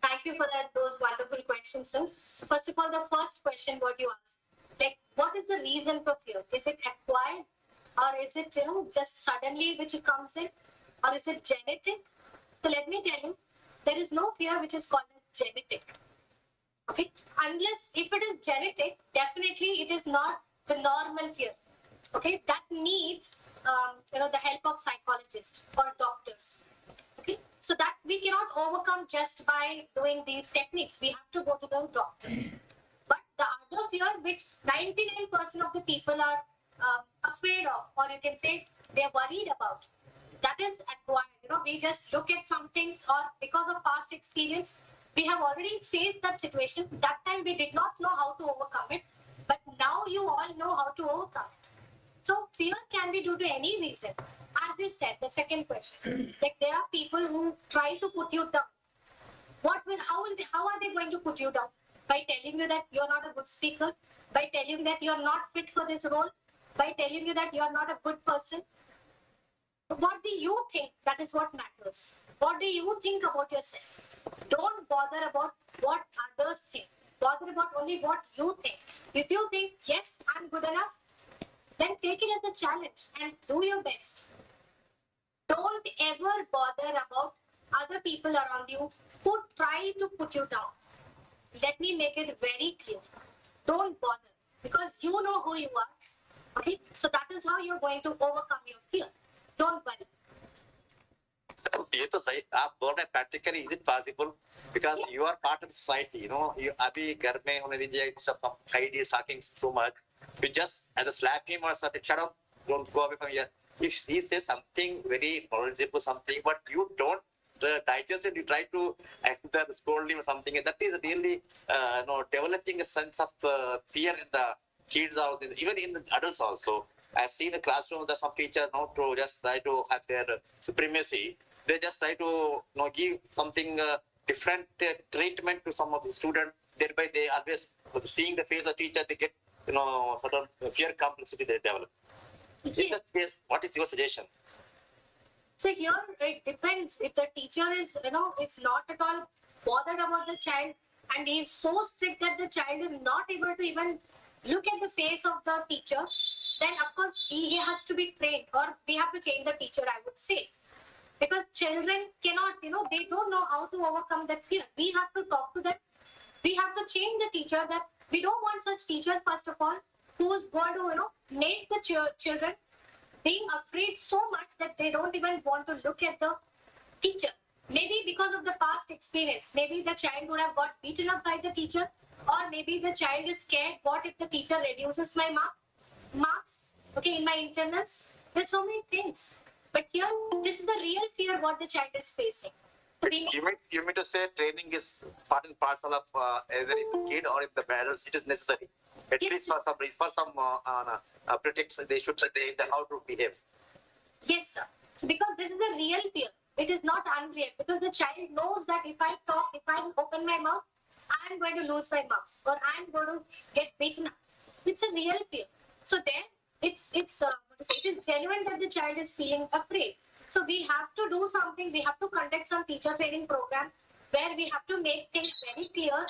Thank you for those wonderful questions, sir. First of all, the first question what you asked, like what is the reason for fear? Is it acquired or is it just suddenly which it comes in, or is it genetic? So let me tell you, there is no fear which is called as genetic. Okay, unless if it is genetic, definitely it is not the normal fear. Okay, that needs the help of psychologists or doctors. Okay, so that we cannot overcome just by doing these techniques. We have to go to the doctor. But the other fear, which 99% of the people are afraid of, or you can say they are worried about, that is acquired. We just look at some things, or because of past experience, we have already faced that situation. That time we did not know how to overcome it, but now you all know how to overcome it. So fear can be due to any reason. As you said, the second question, like there are people who try to put you down. How are they going to put you down? By telling you that you're not a good speaker, by telling you that you're not fit for this role, by telling you that you're not a good person. What do you think? That is what matters. What do you think about yourself? Don't bother about what others think. Bother about only what you think. If you think, yes, I'm good enough, then take it as a challenge and do your best. Don't ever bother about other people around you who try to put you down. Let me make it very clear. Don't bother, because you know who you are. Okay? So that is how you're going to overcome your fear. Don't worry. ये तो सही आप बोल रहे हैं practically is it possible because you are part of society, you अभी घर में होने दीजिए सब kid is talking too much, you just either slap him or something, shut up, don't go away from here. If he says something very knowledgeable, something but you don't digest it, you try to either scold him or something, that is really developing a sense of fear in the kids or even in the adults also. I've seen a classroom that some teachers to just try to have their supremacy. They just try to give something different treatment to some of the students. Thereby, they always seeing the face of the teacher, they get sort of fear complexity they develop. In that case, what is your suggestion? So here it depends. If the teacher is it's not at all bothered about the child and he is so strict that the child is not able to even look at the face of the teacher, then of course he has to be trained, or we have to change the teacher, I would say. Because children cannot, they don't know how to overcome that fear. We have to talk to them. We have to change the teacher. That we don't want such teachers, first of all, who's going to, make the children being afraid so much that they don't even want to look at the teacher. Maybe because of the past experience. Maybe the child would have got beaten up by the teacher, or maybe the child is scared. What if the teacher reduces my marks? Okay, in my internals. There's so many things. But here, this is the real fear what the child is facing. You mean to say training is part and parcel of either in the kid or in the parents, it is necessary. At least for some critics, they should train how to behave. Yes, sir. So because this is the real fear. It is not unreal. Because the child knows that if I talk, if I open my mouth, I am going to lose my marks, or I am going to get beaten up. It's a real fear. So then, it is genuine that the child is feeling afraid. So we have to do something. We have to conduct some teacher training program where we have to make things very clear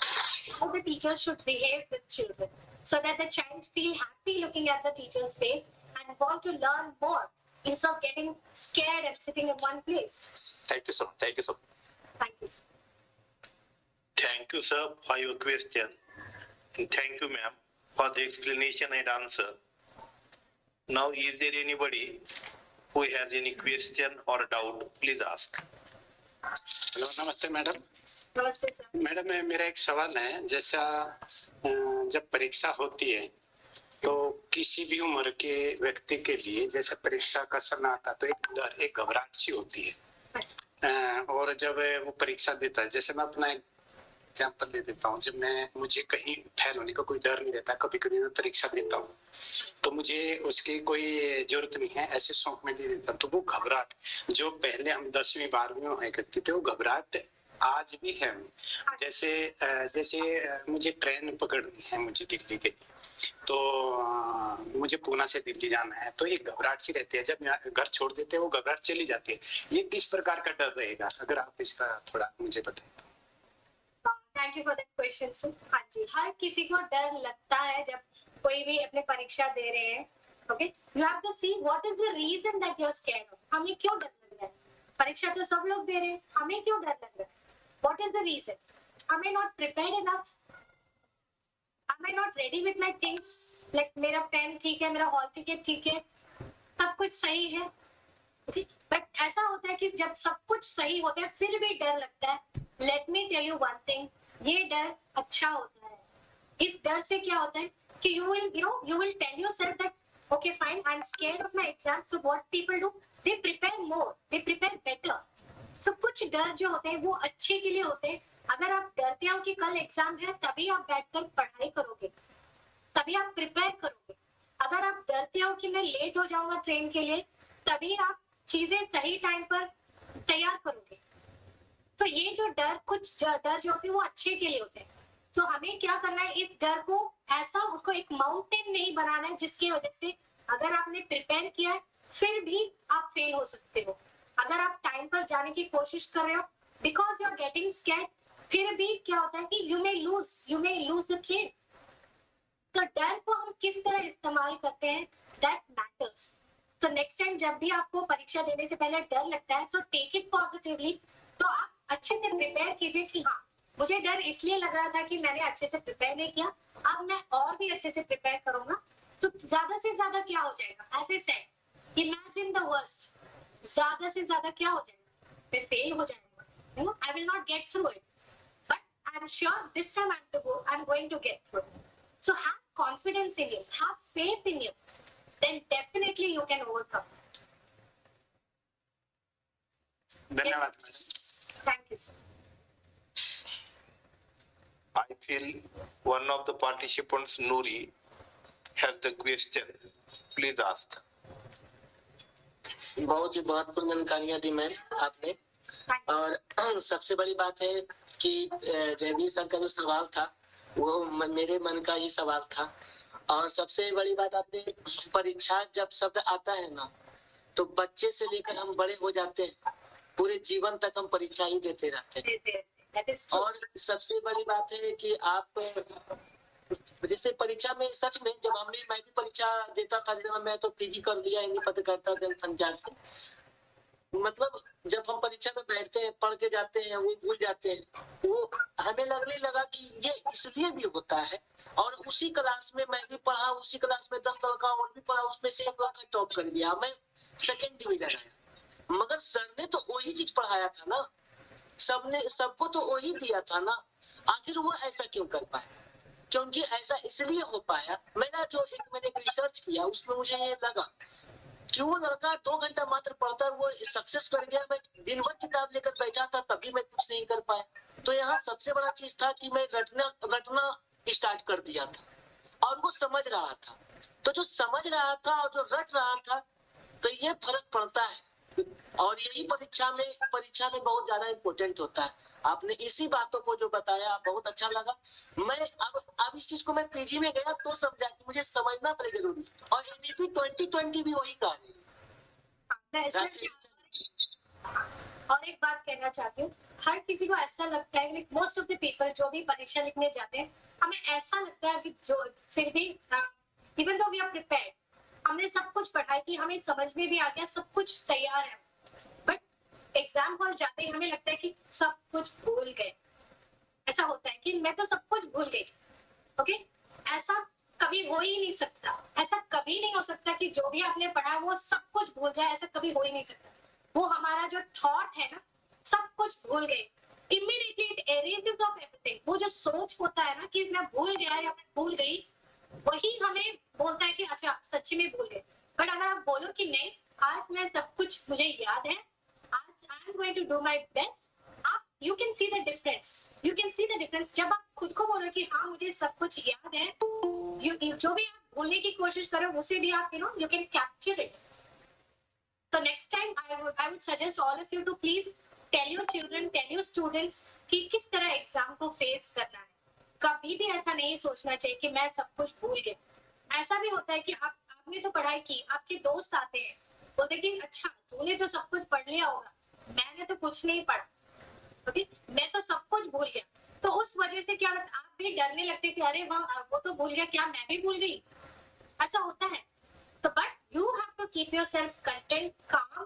how the teacher should behave with children, so that the child feel happy looking at the teacher's face and want to learn more instead of getting scared and sitting in one place. Thank you so much. Thank you so much. Thank you, sir. Thank you, sir, for your question. And thank you, ma'am, for the explanation and answer. Now, is there anybody who has any question or doubt? Please ask. Hello, नमस्ते madam. नमस्ते sir. Madam, मेरा एक सवाल है, जैसा जब परीक्षा होती है तो किसी भी उम्र के व्यक्ति के लिए जैसे परीक्षा का समय आता तो एक डर, एक घबराहट सी होती है। और जब वो परीक्षा देता है, जैसे मैं अपना एग्जाम्पल दे देता हूँ, जब मुझे कहीं फेल होने का कोई डर नहीं रहता, कभी कभी मैं परीक्षा देता हूँ तो मुझे उसकी कोई जरूरत नहीं है, ऐसे शौक में दे देता हूँ। तो वो घबराहट जो पहले हम 10वीं 12वीं में हुआ करती थी, वो घबराहट आज भी है। जैसे मुझे ट्रेन पकड़नी है, मुझे दिल्ली के लिए, तो मुझे पूना से दिल्ली जाना है, तो एक घबराहट सी रहती है। जब घर छोड़ देते हैं वो घबराहट चली जाती है। ये किस प्रकार का डर रहेगा, अगर आप इसका थोड़ा मुझे बताएं। Thank you for that question sir. हाँ जी, हर किसी को डर लगता है जब कोई भी अपने परीक्षा दे रहे हैं। Okay, you have to see what is the reason that you are scared of. हमें क्यों डर लग रहा है? परीक्षा तो सब लोग दे रहे हैं, हमें क्यों डर लग रहा है? What is the reason? am I not prepared enough? am I not ready with my things? like मेरा पेन ठीक है, मेरा हॉल टिकट ठीक है, सब कुछ सही है। ओके, बट ऐसा होता है कि जब सब कुछ सही होता है फिर भी डर लगता है। Let me tell you one thing, ये डर अच्छा होता है। इस डर से क्या होता है कि you will tell yourself that okay fine, I'm scared of my exam, so what people do, they prepare more, they prepare better. So कुछ डर जो होते हैं वो अच्छे के लिए होते हैं। अगर आप डरते हो कि कल एग्जाम है, तभी आप बैठकर पढ़ाई करोगे, तभी आप प्रिपेयर करोगे। अगर आप डरते हो कि मैं लेट हो जाऊंगा ट्रेन के लिए, तभी आप चीजें सही टाइम पर तैयार करोगे। तो ये जो डर, कुछ डर जो होते हैं वो अच्छे के लिए होते हैं। तो हमें क्या करना है, इस डर को ऐसा, उसको एक माउंटेन नहीं बनाना है जिसकी वजह से अगर आपने प्रिपेयर किया है फिर भी आप फेल हो सकते हो। अगर आप टाइम पर जाने की कोशिश कर रहे हो because you are getting scared, फिर भी क्या होता है कि you may lose the train. तो डर को हम किस तरह इस्तेमाल करते हैं, दैट मैटर्स। तो नेक्स्ट टाइम जब भी आपको परीक्षा देने से पहले डर लगता है, सो टेक इट पॉजिटिवली। तो आप अच्छे से प्रिपेयर कीजिए कि हाँ, मुझे डर इसलिए लग रहा था कि मैंने अच्छे से प्रिपेयर नहीं किया, अब मैं और भी अच्छे से प्रिपेयर करूंगा। तो ज्यादा से ज्यादा क्या हो जाएगा, ऐसे सेट, इमेजिन द वर्स्ट, ज्यादा से ज्यादा क्या हो जाएगा, मैं फेल हो जाऊंगा, you know, I will not get through it, but I am sure this time I am going to get through it. So have confidence in you, have faith in you, then definitely you can overcome. धन्यवाद। Thank you sir. I feel one of the participants, Noori, has the question. Please ask. बहुत ही महत्वपूर्ण जानकारियां दी ma'am आपने। और सबसे बड़ी बात है कि जयवीर सर का जो सवाल था वो मेरे मन का ही सवाल था। और सबसे बड़ी बात, आपने परीक्षा जब शब्द आता है ना, तो बच्चे से लेकर हम बड़े हो जाते हैं, पूरे जीवन तक हम परीक्षा ही देते रहते हैं। और सबसे बड़ी बात है कि आप जैसे परीक्षा में सच में, जब मैं भी परीक्षा देता था, जब मैं तो पीजी कर लिया हिंदी पत्रकारिता जनसंचार से, मतलब जब हम परीक्षा में बैठते हैं, पढ़ के जाते हैं, वो भूल जाते हैं, वो हमें लगने लगा कि ये इसलिए भी होता है। और उसी क्लास में मैं भी पढ़ा, उसी क्लास में 10 लड़का और भी पढ़ा, उसमें से एक लड़का टॉप कर लिया, मैं 2nd डिवीजन आया। मगर सर ने तो वही चीज पढ़ाया था ना, सबको तो वही दिया था ना, आखिर वो ऐसा क्यों कर पाए? क्योंकि ऐसा इसलिए हो पाया, मैंने रिसर्च किया, उसमें मुझे ये लगा कि वो लड़का 2 घंटा मात्र पढ़ता है, वो सक्सेस कर गया। मैं दिन भर किताब लेकर बैठा था, तभी मैं कुछ नहीं कर पाया। तो यहाँ सबसे बड़ा चीज था कि मैं रटना स्टार्ट कर दिया था और वो समझ रहा था। तो जो समझ रहा था और जो रट रहा था, तो ये फर्क पड़ता है। और यही परीक्षा में बहुत ज्यादा इम्पोर्टेंट होता है। आपने इसी बातों को जो बताया बहुत अच्छा लगा। मैं अब इस चीज को मैं पीजी में गया तो समझा कि मुझे समझना बड़ी जरूरी। और एनईपी 2020 भी वही कहा है। और एक बात कहना चाहती हूँ, हर किसी को ऐसा लगता है कि मोस्ट ऑफ द पीपल जो भी परीक्षा लिखने जाते हैं, हमें ऐसा लगता है कि जो फिर भी even though we are prepared, हमने सब कुछ पढ़ाई की, हमें समझ में भी आ गया, सब कुछ तैयार है, बट एग्जाम हॉल जाते ही हमें लगता है कि सब कुछ भूल गए। ऐसा होता है कि मैं तो सब कुछ भूल गई। ओके, ऐसा कभी हो ही नहीं सकता। ऐसा कभी नहीं हो सकता कि जो भी आपने पढ़ा वो सब कुछ भूल जाए, ऐसा कभी हो ही नहीं सकता। वो हमारा जो थॉट है ना, सब कुछ भूल गए, इमीडिएटली इट एरेजेस ऑफ एवरीथिंग। वो जो सोच होता है ना कि मैं भूल गया या मैं भूल गई, वही हमें बोलता है कि अच्छा सच्ची में भूल गए। बट अगर आप बोलो कि नहीं, आज मैं सब कुछ मुझे याद है, आज I am going to do my best, आप you can see the difference. You can see the difference जब आप खुद को बोलो कि हाँ मुझे सब कुछ याद है, जो भी आप भूलने की कोशिश करो उसे भी आप you can capture it. So next time I would suggest all of you to please tell your children, tell your students कि किस तरह एग्जाम को फेस करना है। कभी भी ऐसा नहीं सोचना चाहिए कि मैं सब कुछ भूल गया। ऐसा भी होता है कि आपने तो पढ़ाई की, आपके दोस्त आते हैं, बोलते कि अच्छा तूने तो सब कुछ पढ़ लिया होगा, मैंने तो कुछ नहीं पढ़ा, ओके मैं तो सब कुछ भूल गया। तो उस वजह से क्या आप भी डरने लगते कि अरे वो तो भूल गया, क्या मैं भी भूल गई? ऐसा होता है। तो but you have to keep yourself content, calm.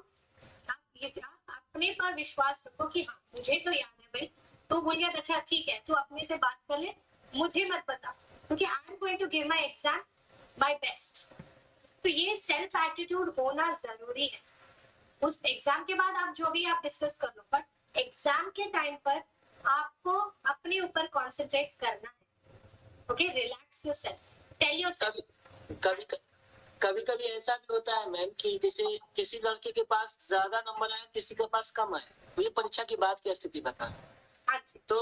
आप अपने पर विश्वास रखो कि हाँ मुझे तो याद है भाई, तू भूल गया, अच्छा ठीक है, तू अपने से बात कर ले, मुझे मत बता, क्योंकि I am going to give my exam my best. तो ये सेल्फ एटीट्यूड होना जरूरी है। उस एग्जाम के बाद आप जो भी आप डिस्कस कर लो, बट एग्जाम के टाइम पर आपको अपने ऊपर कंसंट्रेट करना है। Okay, relax yourself, tell yourself. कभी कभी ऐसा भी होता है मैम कि जैसे किसी लड़के के पास ज्यादा नंबर आए, किसी के पास कम आए, ये परीक्षा की बात की स्थिति बता। तो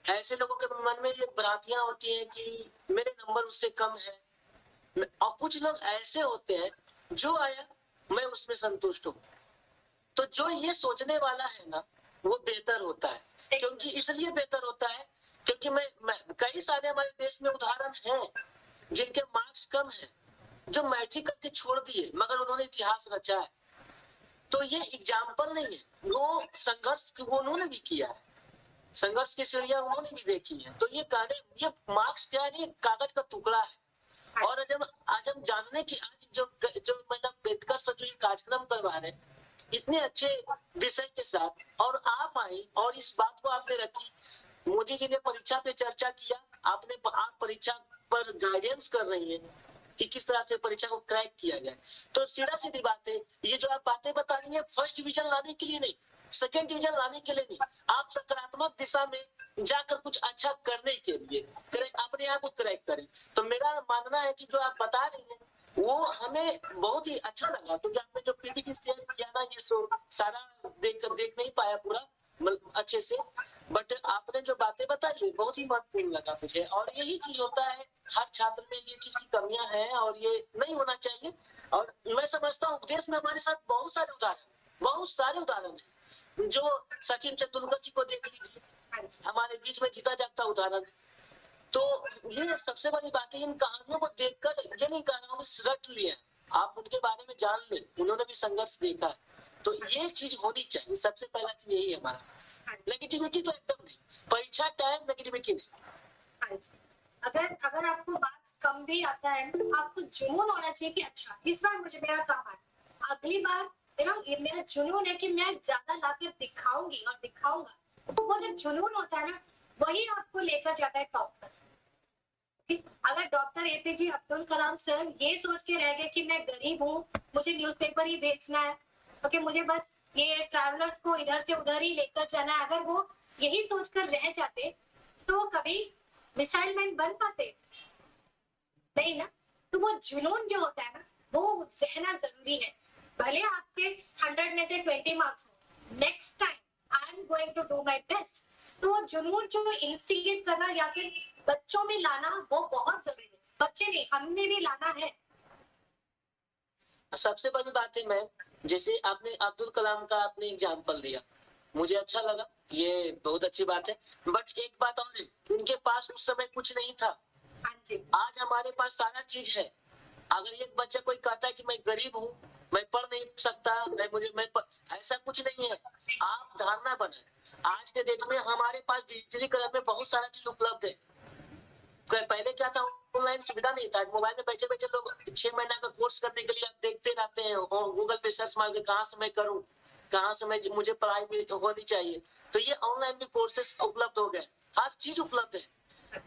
ऐसे लोगों के मन में ये भ्रांतियां होती हैं कि मेरे नंबर उससे कम है, और कुछ लोग ऐसे होते हैं जो आया मैं उसमें संतुष्ट हूँ। तो जो ये सोचने वाला है ना, वो बेहतर होता है। क्योंकि इसलिए बेहतर होता है क्योंकि मैं कई सारे हमारे देश में उदाहरण हैं जिनके मार्क्स कम हैं, जो मैट्रिक करके छोड़ दिए मगर उन्होंने इतिहास रचा है। तो ये एग्जाम्पल नहीं है, वो संघर्ष वो उन्होंने भी किया है, संघर्ष की सीढ़ियां उन्होंने भी देखी है। तो ये मार्क्स क्या है, कागज का टुकड़ा है। और आज हम जानने की आज जो मैडम बेहतर से जो ये कार्यक्रम करवा रहे हैं इतने अच्छे विषय के साथ, और आप आई और इस बात को आपने रखी, मोदी जी ने परीक्षा पे चर्चा किया, आप परीक्षा पर गाइडेंस कर रही है कि किस तरह से परीक्षा को क्रैक किया जाए। तो सीधा सीधी बात है, ये जो आप बातें बता रही है फर्स्ट डिवीजन लाने के लिए नहीं, सेकंड डिवीजन लाने के लिए नहीं, आप सकारात्मक दिशा में जाकर कुछ अच्छा करने के लिए अपने आप को क्रैक करें। तो मेरा मानना है कि जो आप बता रही हैं वो हमें बहुत ही अच्छा लगा, क्योंकि आपने जो पीपीटी शेयर किया ना, ये सारा देख नहीं पाया पूरा अच्छे से, बट आपने जो बातें बताई बहुत ही महत्वपूर्ण लगा मुझे। और यही चीज होता है, हर छात्र में ये चीज की कमियां हैं और ये नहीं होना चाहिए। और मैं समझता हूँ देश में हमारे साथ बहुत सारे उदाहरण हैं। जो सचिन तेंदुलकर जी को देख लीजिए, हमारे बीच में जीता जागता उदाहरण है। तो ये सबसे बड़ी बात है, इन कहानियों को देखकर ये नहीं कह रहा हूँ रट लिया, आप उनके बारे में जान ले, उन्होंने भी संघर्ष देखा है। तो ये चीज होनी चाहिए, सबसे पहला चीज यही है हमारा। नेगेटिविटी तो एकदम नहीं, परीक्षा टाइम नेगेटिविटी नहीं। अगर आपको बात कम भी आता है तो आपको जुनून होना चाहिए कि अच्छा इस बार मुझे मेरा कम आया, अगली बार ये मेरा जुनून है कि मैं ज्यादा लाकर दिखाऊंगी और दिखाऊंगा। वो जो जुनून होता है ना, वही आपको लेकर जाता है टॉप पर। अगर doctor APJ Abdul Kalam sir ये सोच के रह गए कि मैं गरीब हूँ, मुझे न्यूज़पेपर ही बेचना है, ओके मुझे बस ये ट्रैवलर्स को इधर से उधर ही लेकर जाना है, अगर वो यही सोचकर रह जाते तो कभी मिसाइल मैन बन पाते नहीं ना। तो वो जुनून जो होता है ना, वो रहना जरूरी है। भले आपके 100 में से 20 मार्क्स हो, next time I am going to do my best. तो वो जुनून जो इंस्टिगेट करना या फिर बच्चों में लाना, वो बहुत जरूरी है। बच्चे नहीं, हमने भी लाना है। सबसे बड़ी बात है मैम, जैसे आपने अब्दुल कलाम का आपने एग्जाम्पल दिया, मुझे अच्छा लगा, ये बहुत अच्छी बात है। बट एक बात और है, उनके पास उस समय कुछ नहीं था, आज हमारे पास सारा चीज है। अगर एक बच्चा कोई कहता है कि मैं गरीब हूँ, मैं पढ़ नहीं सकता, ऐसा कुछ नहीं है। आप धारणा बनाए, आज के डेट में हमारे पास डिजिटलीकरण में बहुत सारा चीज उपलब्ध है। पहले क्या था, ऑनलाइन सुविधा नहीं था, मोबाइल में बैठे बैठे लोग 6 महीना का कोर्स करने के लिए आप देखते रहते हैं, गूगल पे सर्च मार के कहाँ से मैं करूँ, कहाँ से मुझे पढ़ाई होनी चाहिए। तो ये ऑनलाइन भी कोर्सेस उपलब्ध हो गए। हर चीज उपलब्ध है,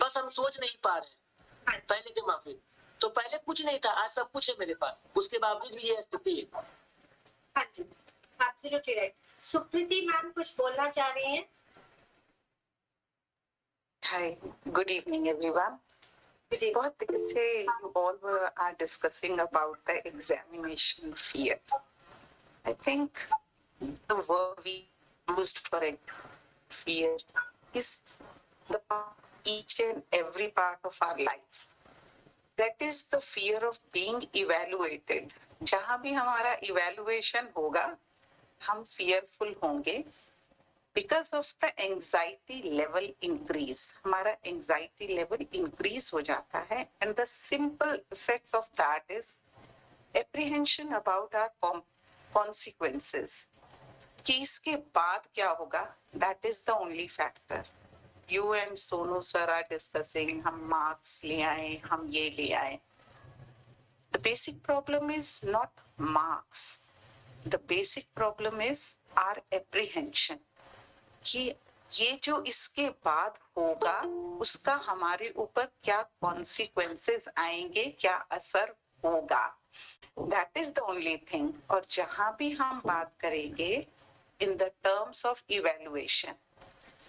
बस हम सोच नहीं पा रहे हैं पहले के माफिक। तो पहले कुछ नहीं था, आज सब कुछ है मेरे पास, उसके बावजूद भी ये स्थिति है। हाँ जी, एब्सोल्युटली राइट। सुप्रीति मैम कुछ बोलना चाह रही हैं? Hi, good evening, everyone. बहुत से you all are discussing about the examination fear. I think the word we used for it, fear, is the each and every part of our life. That is the fear of being evaluated. जहाँ भी हमारा evaluation होगा, हम fearful होंगे. Because of the anxiety level increase, हमारा anxiety level increase हो जाता है, and the simple effect of that is apprehension about our consequences. कि इसके बाद क्या होगा? That is the only factor. You and Sonu sir are discussing, हम marks ले आए, हम ये ले आए. The basic problem is not marks. The basic problem is our apprehension. कि ये जो इसके बाद होगा उसका हमारे ऊपर क्या कॉन्सिक्वेंसेस आएंगे, क्या असर होगा. That is the only thing. और जहां भी हम बात करेंगे in the terms of evaluation,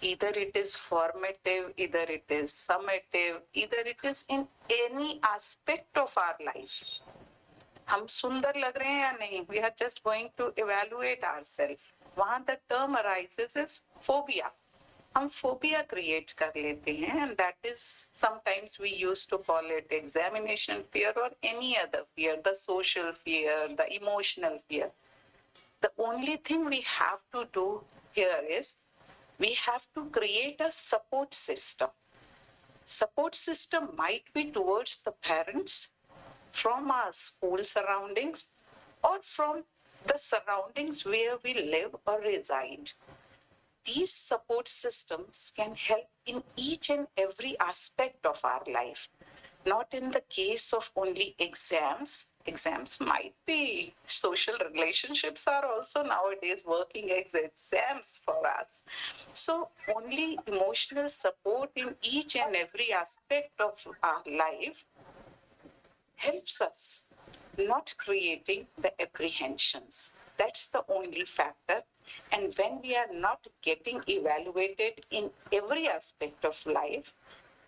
either it is formative, either it is summative, either it is in any aspect of our life, हम सुंदर लग रहे हैं या नहीं, we are just going to evaluate ourselves. वहां the term arises is phobia. हम phobia create कर लेते हैं, and that is sometimes we used to call it examination fear or any other fear, the social fear, the emotional fear. The only thing we have to do here is we have to create a support system. Support system might be towards the parents, from our school surroundings, or from the surroundings where we live or reside. These support systems can help in each and every aspect of our life, not in the case of only exams. Exams might be, social relationships are also nowadays working as exams for us. So only emotional support in each and every aspect of our life helps us, not creating the apprehensions. That's the only factor. And when we are not getting evaluated in every aspect of life,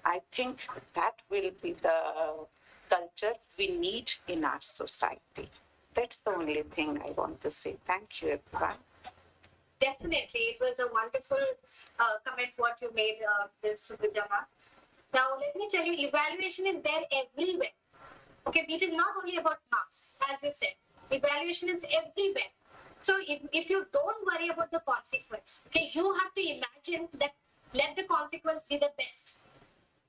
I think that will be the culture we need in our society. That's the only thing I want to say. Thank you, everyone. Definitely, it was a wonderful comment what you made, this Subhidama. Now, let me tell you, evaluation is there everywhere. Okay, it is not only about marks, as you said. Evaluation is everywhere. So if you don't worry about the consequence, okay, you have to imagine that, let the consequence be the best.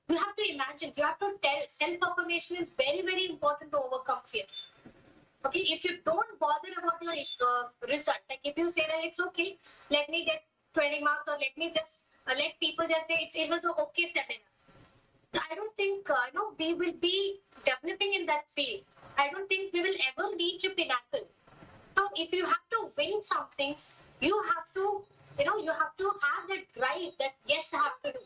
You have to imagine, you have to tell, self-affirmation is very, very important to overcome fear. Okay, if you don't bother about your result, like if you say that it's okay, let me get 20 marks, or let me just, let people just say it was an okay seminar. I don't think we will be developing in that field. I don't think we will ever reach a pinnacle. So if you have to win something, you have to have that drive that yes, I have to do.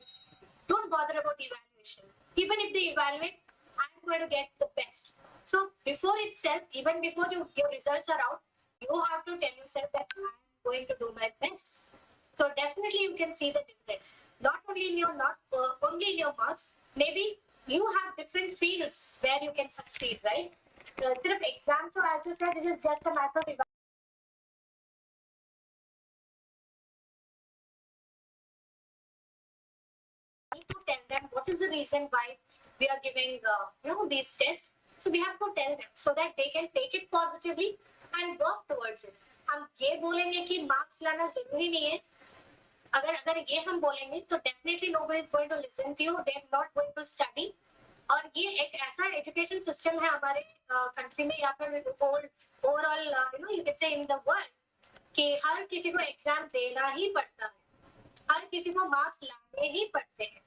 Don't bother about evaluation. Even if they evaluate, I'm going to get the best. So before itself, even before your results are out, you have to tell yourself that I'm going to do my best. So definitely you can see the difference. Not only in your marks, maybe you have different fields where you can succeed, right? Instead of exam, so as you said, it is just a matter of evaluation. Need to tell them what is the reason why we are giving these tests. So we have to tell them so that they can take it positively and work towards it. हम ये बोलेंगे कि marks लाना जरूरी नहीं है. अगर ये हम बोलेंगे तो definitely nobody is going to listen to you. They are not going to study. और ये एक ऐसा एजुकेशन सिस्टम है हमारे कंट्री में या फिर overall you can say in the world कि हर किसी को एग्जाम देना ही पड़ता है, हर किसी को मार्क्स लाने ही पड़ते हैं.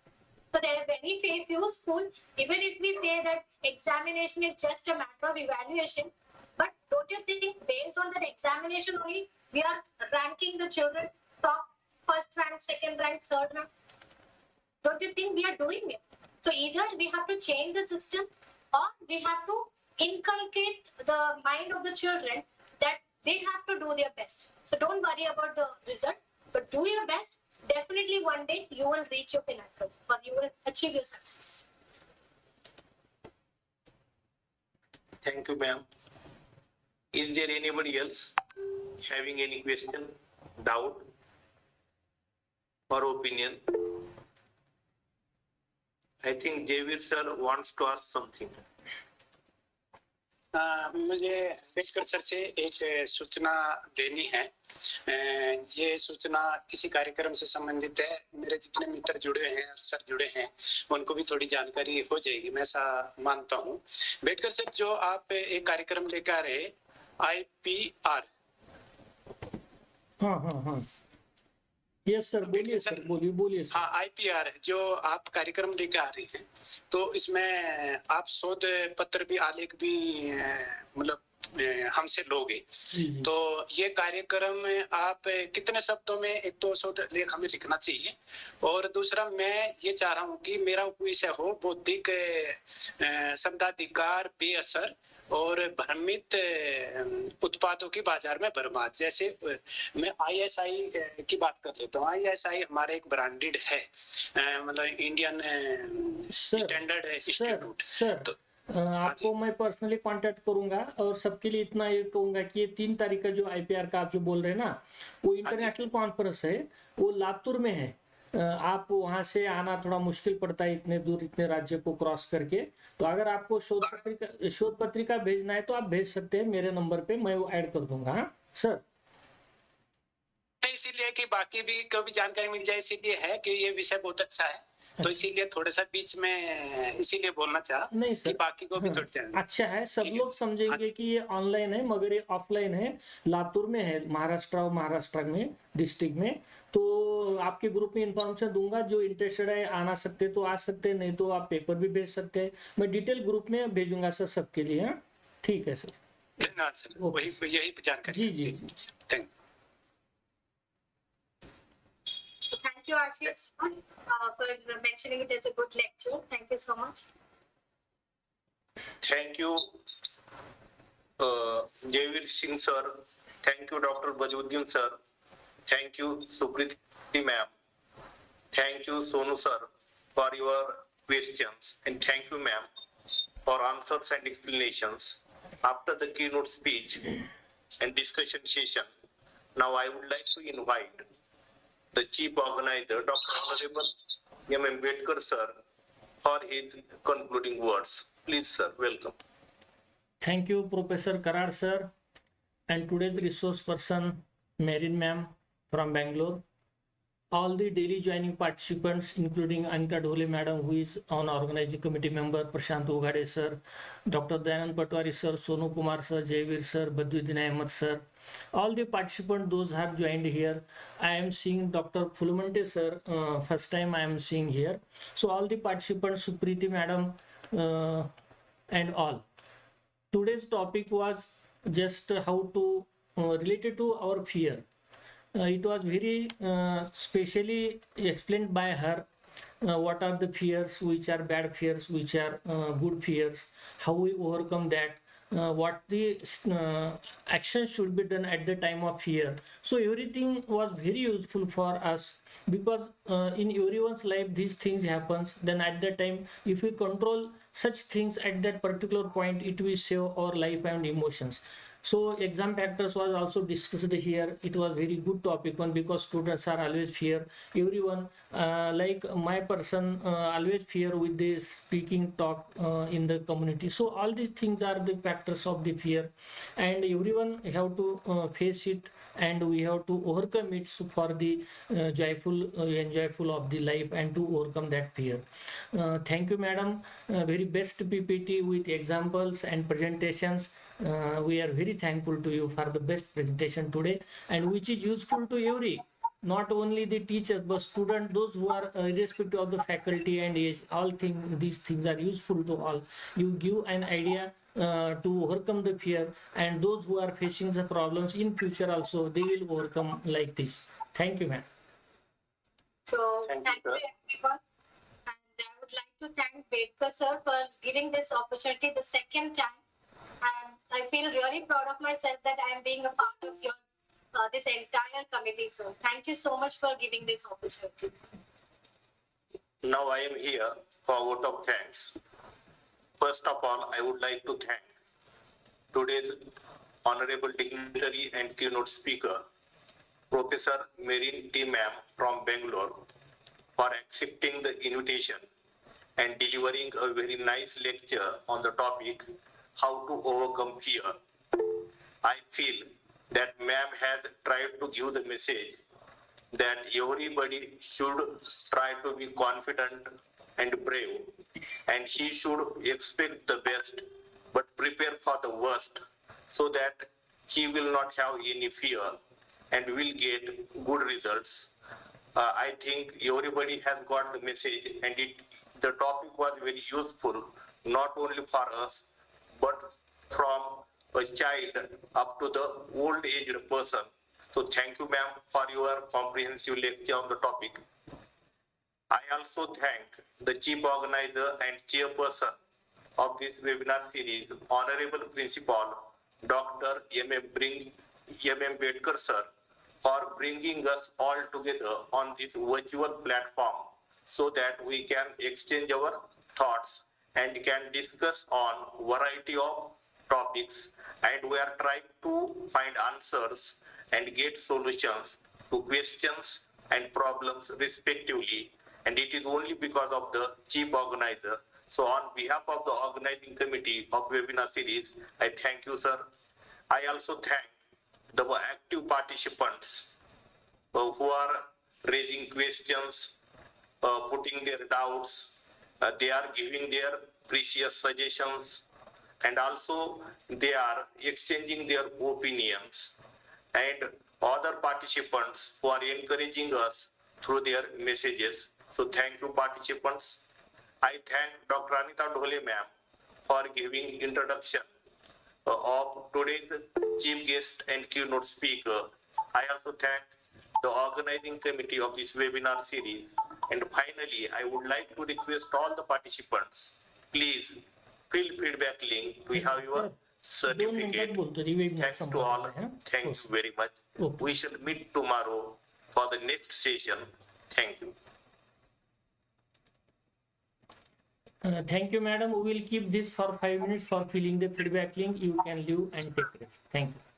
So there are very few schools, even if we say that examination is just a matter of evaluation, but don't you think based on that examination only we are ranking the children top, first rank, second rank, third rank? Don't you think we are doing it? So either we have to change the system, or we have to inculcate the mind of the children that they have to do their best. So don't worry about the result, but do your best. Definitely one day you will reach your pinnacle, or you will achieve your success. Thank you, ma'am. Is there anybody else having any question, doubt, or opinion? I think Javier sir wants to ask something. मुझे Ambedkar sir से एक सूचना देनी है। ये सूचना किसी कार्यक्रम से संबंधित है। मेरे जितने मित्र जुड़े हैं और सर जुड़े हैं उनको भी थोड़ी जानकारी हो जाएगी, मैं ऐसा मानता हूँ। अम्बेडकर सर, जो आप एक कार्यक्रम लेकर आ रहे IPR। हाँ यस सर, बोलिए सर, बोलिए सर। हाँ, IPR जो आप कार्यक्रम लेके आ रहे हैं, तो इसमें आप शोध पत्र भी, आलेख भी मतलब हमसे लोगे। तो ये कार्यक्रम आप कितने शब्दों में एक तो शोध लेख हमें लिखना चाहिए? और दूसरा, मैं ये चाह रहा हूँ कि मेरा विषय हो बौद्धिक शब्दाधिकार बेअसर और भ्रमित उत्पादों की बाजार में बर्बाद। जैसे मैं ISI की बात कर लेता हूँ। ISI हमारा एक ब्रांडेड है, मतलब इंडियन स्टैंडर्ड इंस्टीट्यूट। सर आपको मैं पर्सनली कांटेक्ट करूंगा, और सबके लिए इतना ये कहूंगा कि ये 3 तारीख का जो IPR का आप जो बोल रहे हैं ना, वो इंटरनेशनल कॉन्फ्रेंस है, वो लातूर में है। आप वहां से आना थोड़ा मुश्किल पड़ता है, इतने दूर, इतने राज्य को क्रॉस करके। तो अगर आपको शोध पत्रिका भेजना है तो आप भेज सकते हैं मेरे नंबर पे, मैं वो ऐड कर दूंगा। हाँ सर, इसीलिए कि बाकी भी को भी जानकारी मिल जाए, इसीलिए है कि ये विषय बहुत अच्छा है, तो इसीलिए थोड़ा सा बीच में इसीलिए बोलना चाहा। नहीं सर, बाकी को भी थोड़ी जानकारी। अच्छा है, सब लोग समझेंगे कि ये ऑनलाइन है, मगर ये ऑफलाइन है, लातूर में है, महाराष्ट्र में डिस्ट्रिक्ट में। तो आपके ग्रुप में इंफॉर्मेशन दूंगा, जो इंटरेस्टेड है आना सकते तो आ सकते, नहीं तो आप पेपर भी भेज सकते हैं। मैं डिटेल ग्रुप में भेजूंगा सर सबके लिए। हाँ ठीक है सर, धन्यवाद सर, वही यही जानकारी। जी thank So thank you, Ashish, for mentioning it as a good lecture. Thank you so much. Thank you, Javier Singh sir. Thank you, Dr. Bajuddin sir. Thank you, Supriti ma'am. Thank you, Sonu sir, for your questions. And thank you, ma'am, for answers and explanations. After the keynote speech and discussion session, now I would like to invite the Chief Organizer, Dr. Honorable M. Ambedkar sir, for his concluding words. Please, sir, welcome. Thank you, Professor Karar sir, and today's resource person, Merin ma'am from Bangalore. All the daily joining participants, including Anita Dhole madam, who is on organizing committee member, Prashant Ughade sir, Dr. Dayanand Patwari sir, Sonu Kumar sir, Javier sir, Badruddin Ahmed sir, all the participants, those have joined here. I am seeing Dr. Fulmante sir, first time I am seeing here. So all the participants, Supriti madam, and all. Today's topic was just how to related to our fear. It was very specially explained by her. What are the fears, which are bad fears, which are good fears, how we overcome that, what the action should be done at the time of fear. So everything was very useful for us, because in everyone's life these things happens. Then at that time, if we control such things at that particular point, it will save our life and emotions. So exam factors was also discussed here. It was very good topic one, because students are always fear. Everyone, like my person, always fear with the speaking talk in the community. So all these things are the factors of the fear, and everyone have to face it, and we have to overcome it for the enjoyful of the life, and to overcome that fear. Thank you, madam. Very best PPT with examples and presentations. We are very thankful to you for the best presentation today, and which is useful to every, not only the teachers but students, those who are irrespective of the faculty and age. All these things are useful to all. You give an idea to overcome the fear, and those who are facing the problems in future also, they will overcome like this. Thank you, ma'am. So Thank thank you, you sir. everyone to thank Bedkar sir for giving this opportunity the second time. And I feel really proud of myself that I am being a part of your this entire committee, sir. Thank you so much for giving this opportunity. Now I am here for a vote of thanks. First of all, I would like to thank today's honorable dignitary and keynote speaker, Professor Merin T. Ma'am from Bangalore, for accepting the invitation and delivering a very nice lecture on the topic, how to overcome fear. I feel that ma'am has tried to give the message that everybody should try to be confident and brave, and he should expect the best but prepare for the worst, so that he will not have any fear and will get good results. I think everybody has got the message, and the topic was very useful, not only for us, but from a child up to the old aged person. So thank you, ma'am, for your comprehensive lecture on the topic. I also thank the chief organizer and chairperson of this webinar series, Honorable Principal Dr. M.M. Bedkar sir, for bringing us all together on this virtual platform so that we can exchange our thoughts and can discuss on variety of topics, and we are trying to find answers and get solutions to questions and problems respectively, and it is only because of the chief organizer. So on behalf of the organizing committee of webinar series, I thank you, sir. I also thank the active participants who are raising questions, putting their doubts, they are giving their precious suggestions, and also they are exchanging their opinions, and other participants who are encouraging us through their messages. So thank you, participants. I thank Dr. Anita Dhole ma'am for giving introduction of today's chief guest and keynote speaker. I also thank the organizing committee of this webinar series. And finally, I would like to request all the participants, please fill feedback link. We have your certificate. Thanks to all. Thank you very much. We shall meet tomorrow for the next session. Thank you. Thank you, madam. We will keep this for 5 minutes for filling the feedback link. You can leave and take rest. Thank you.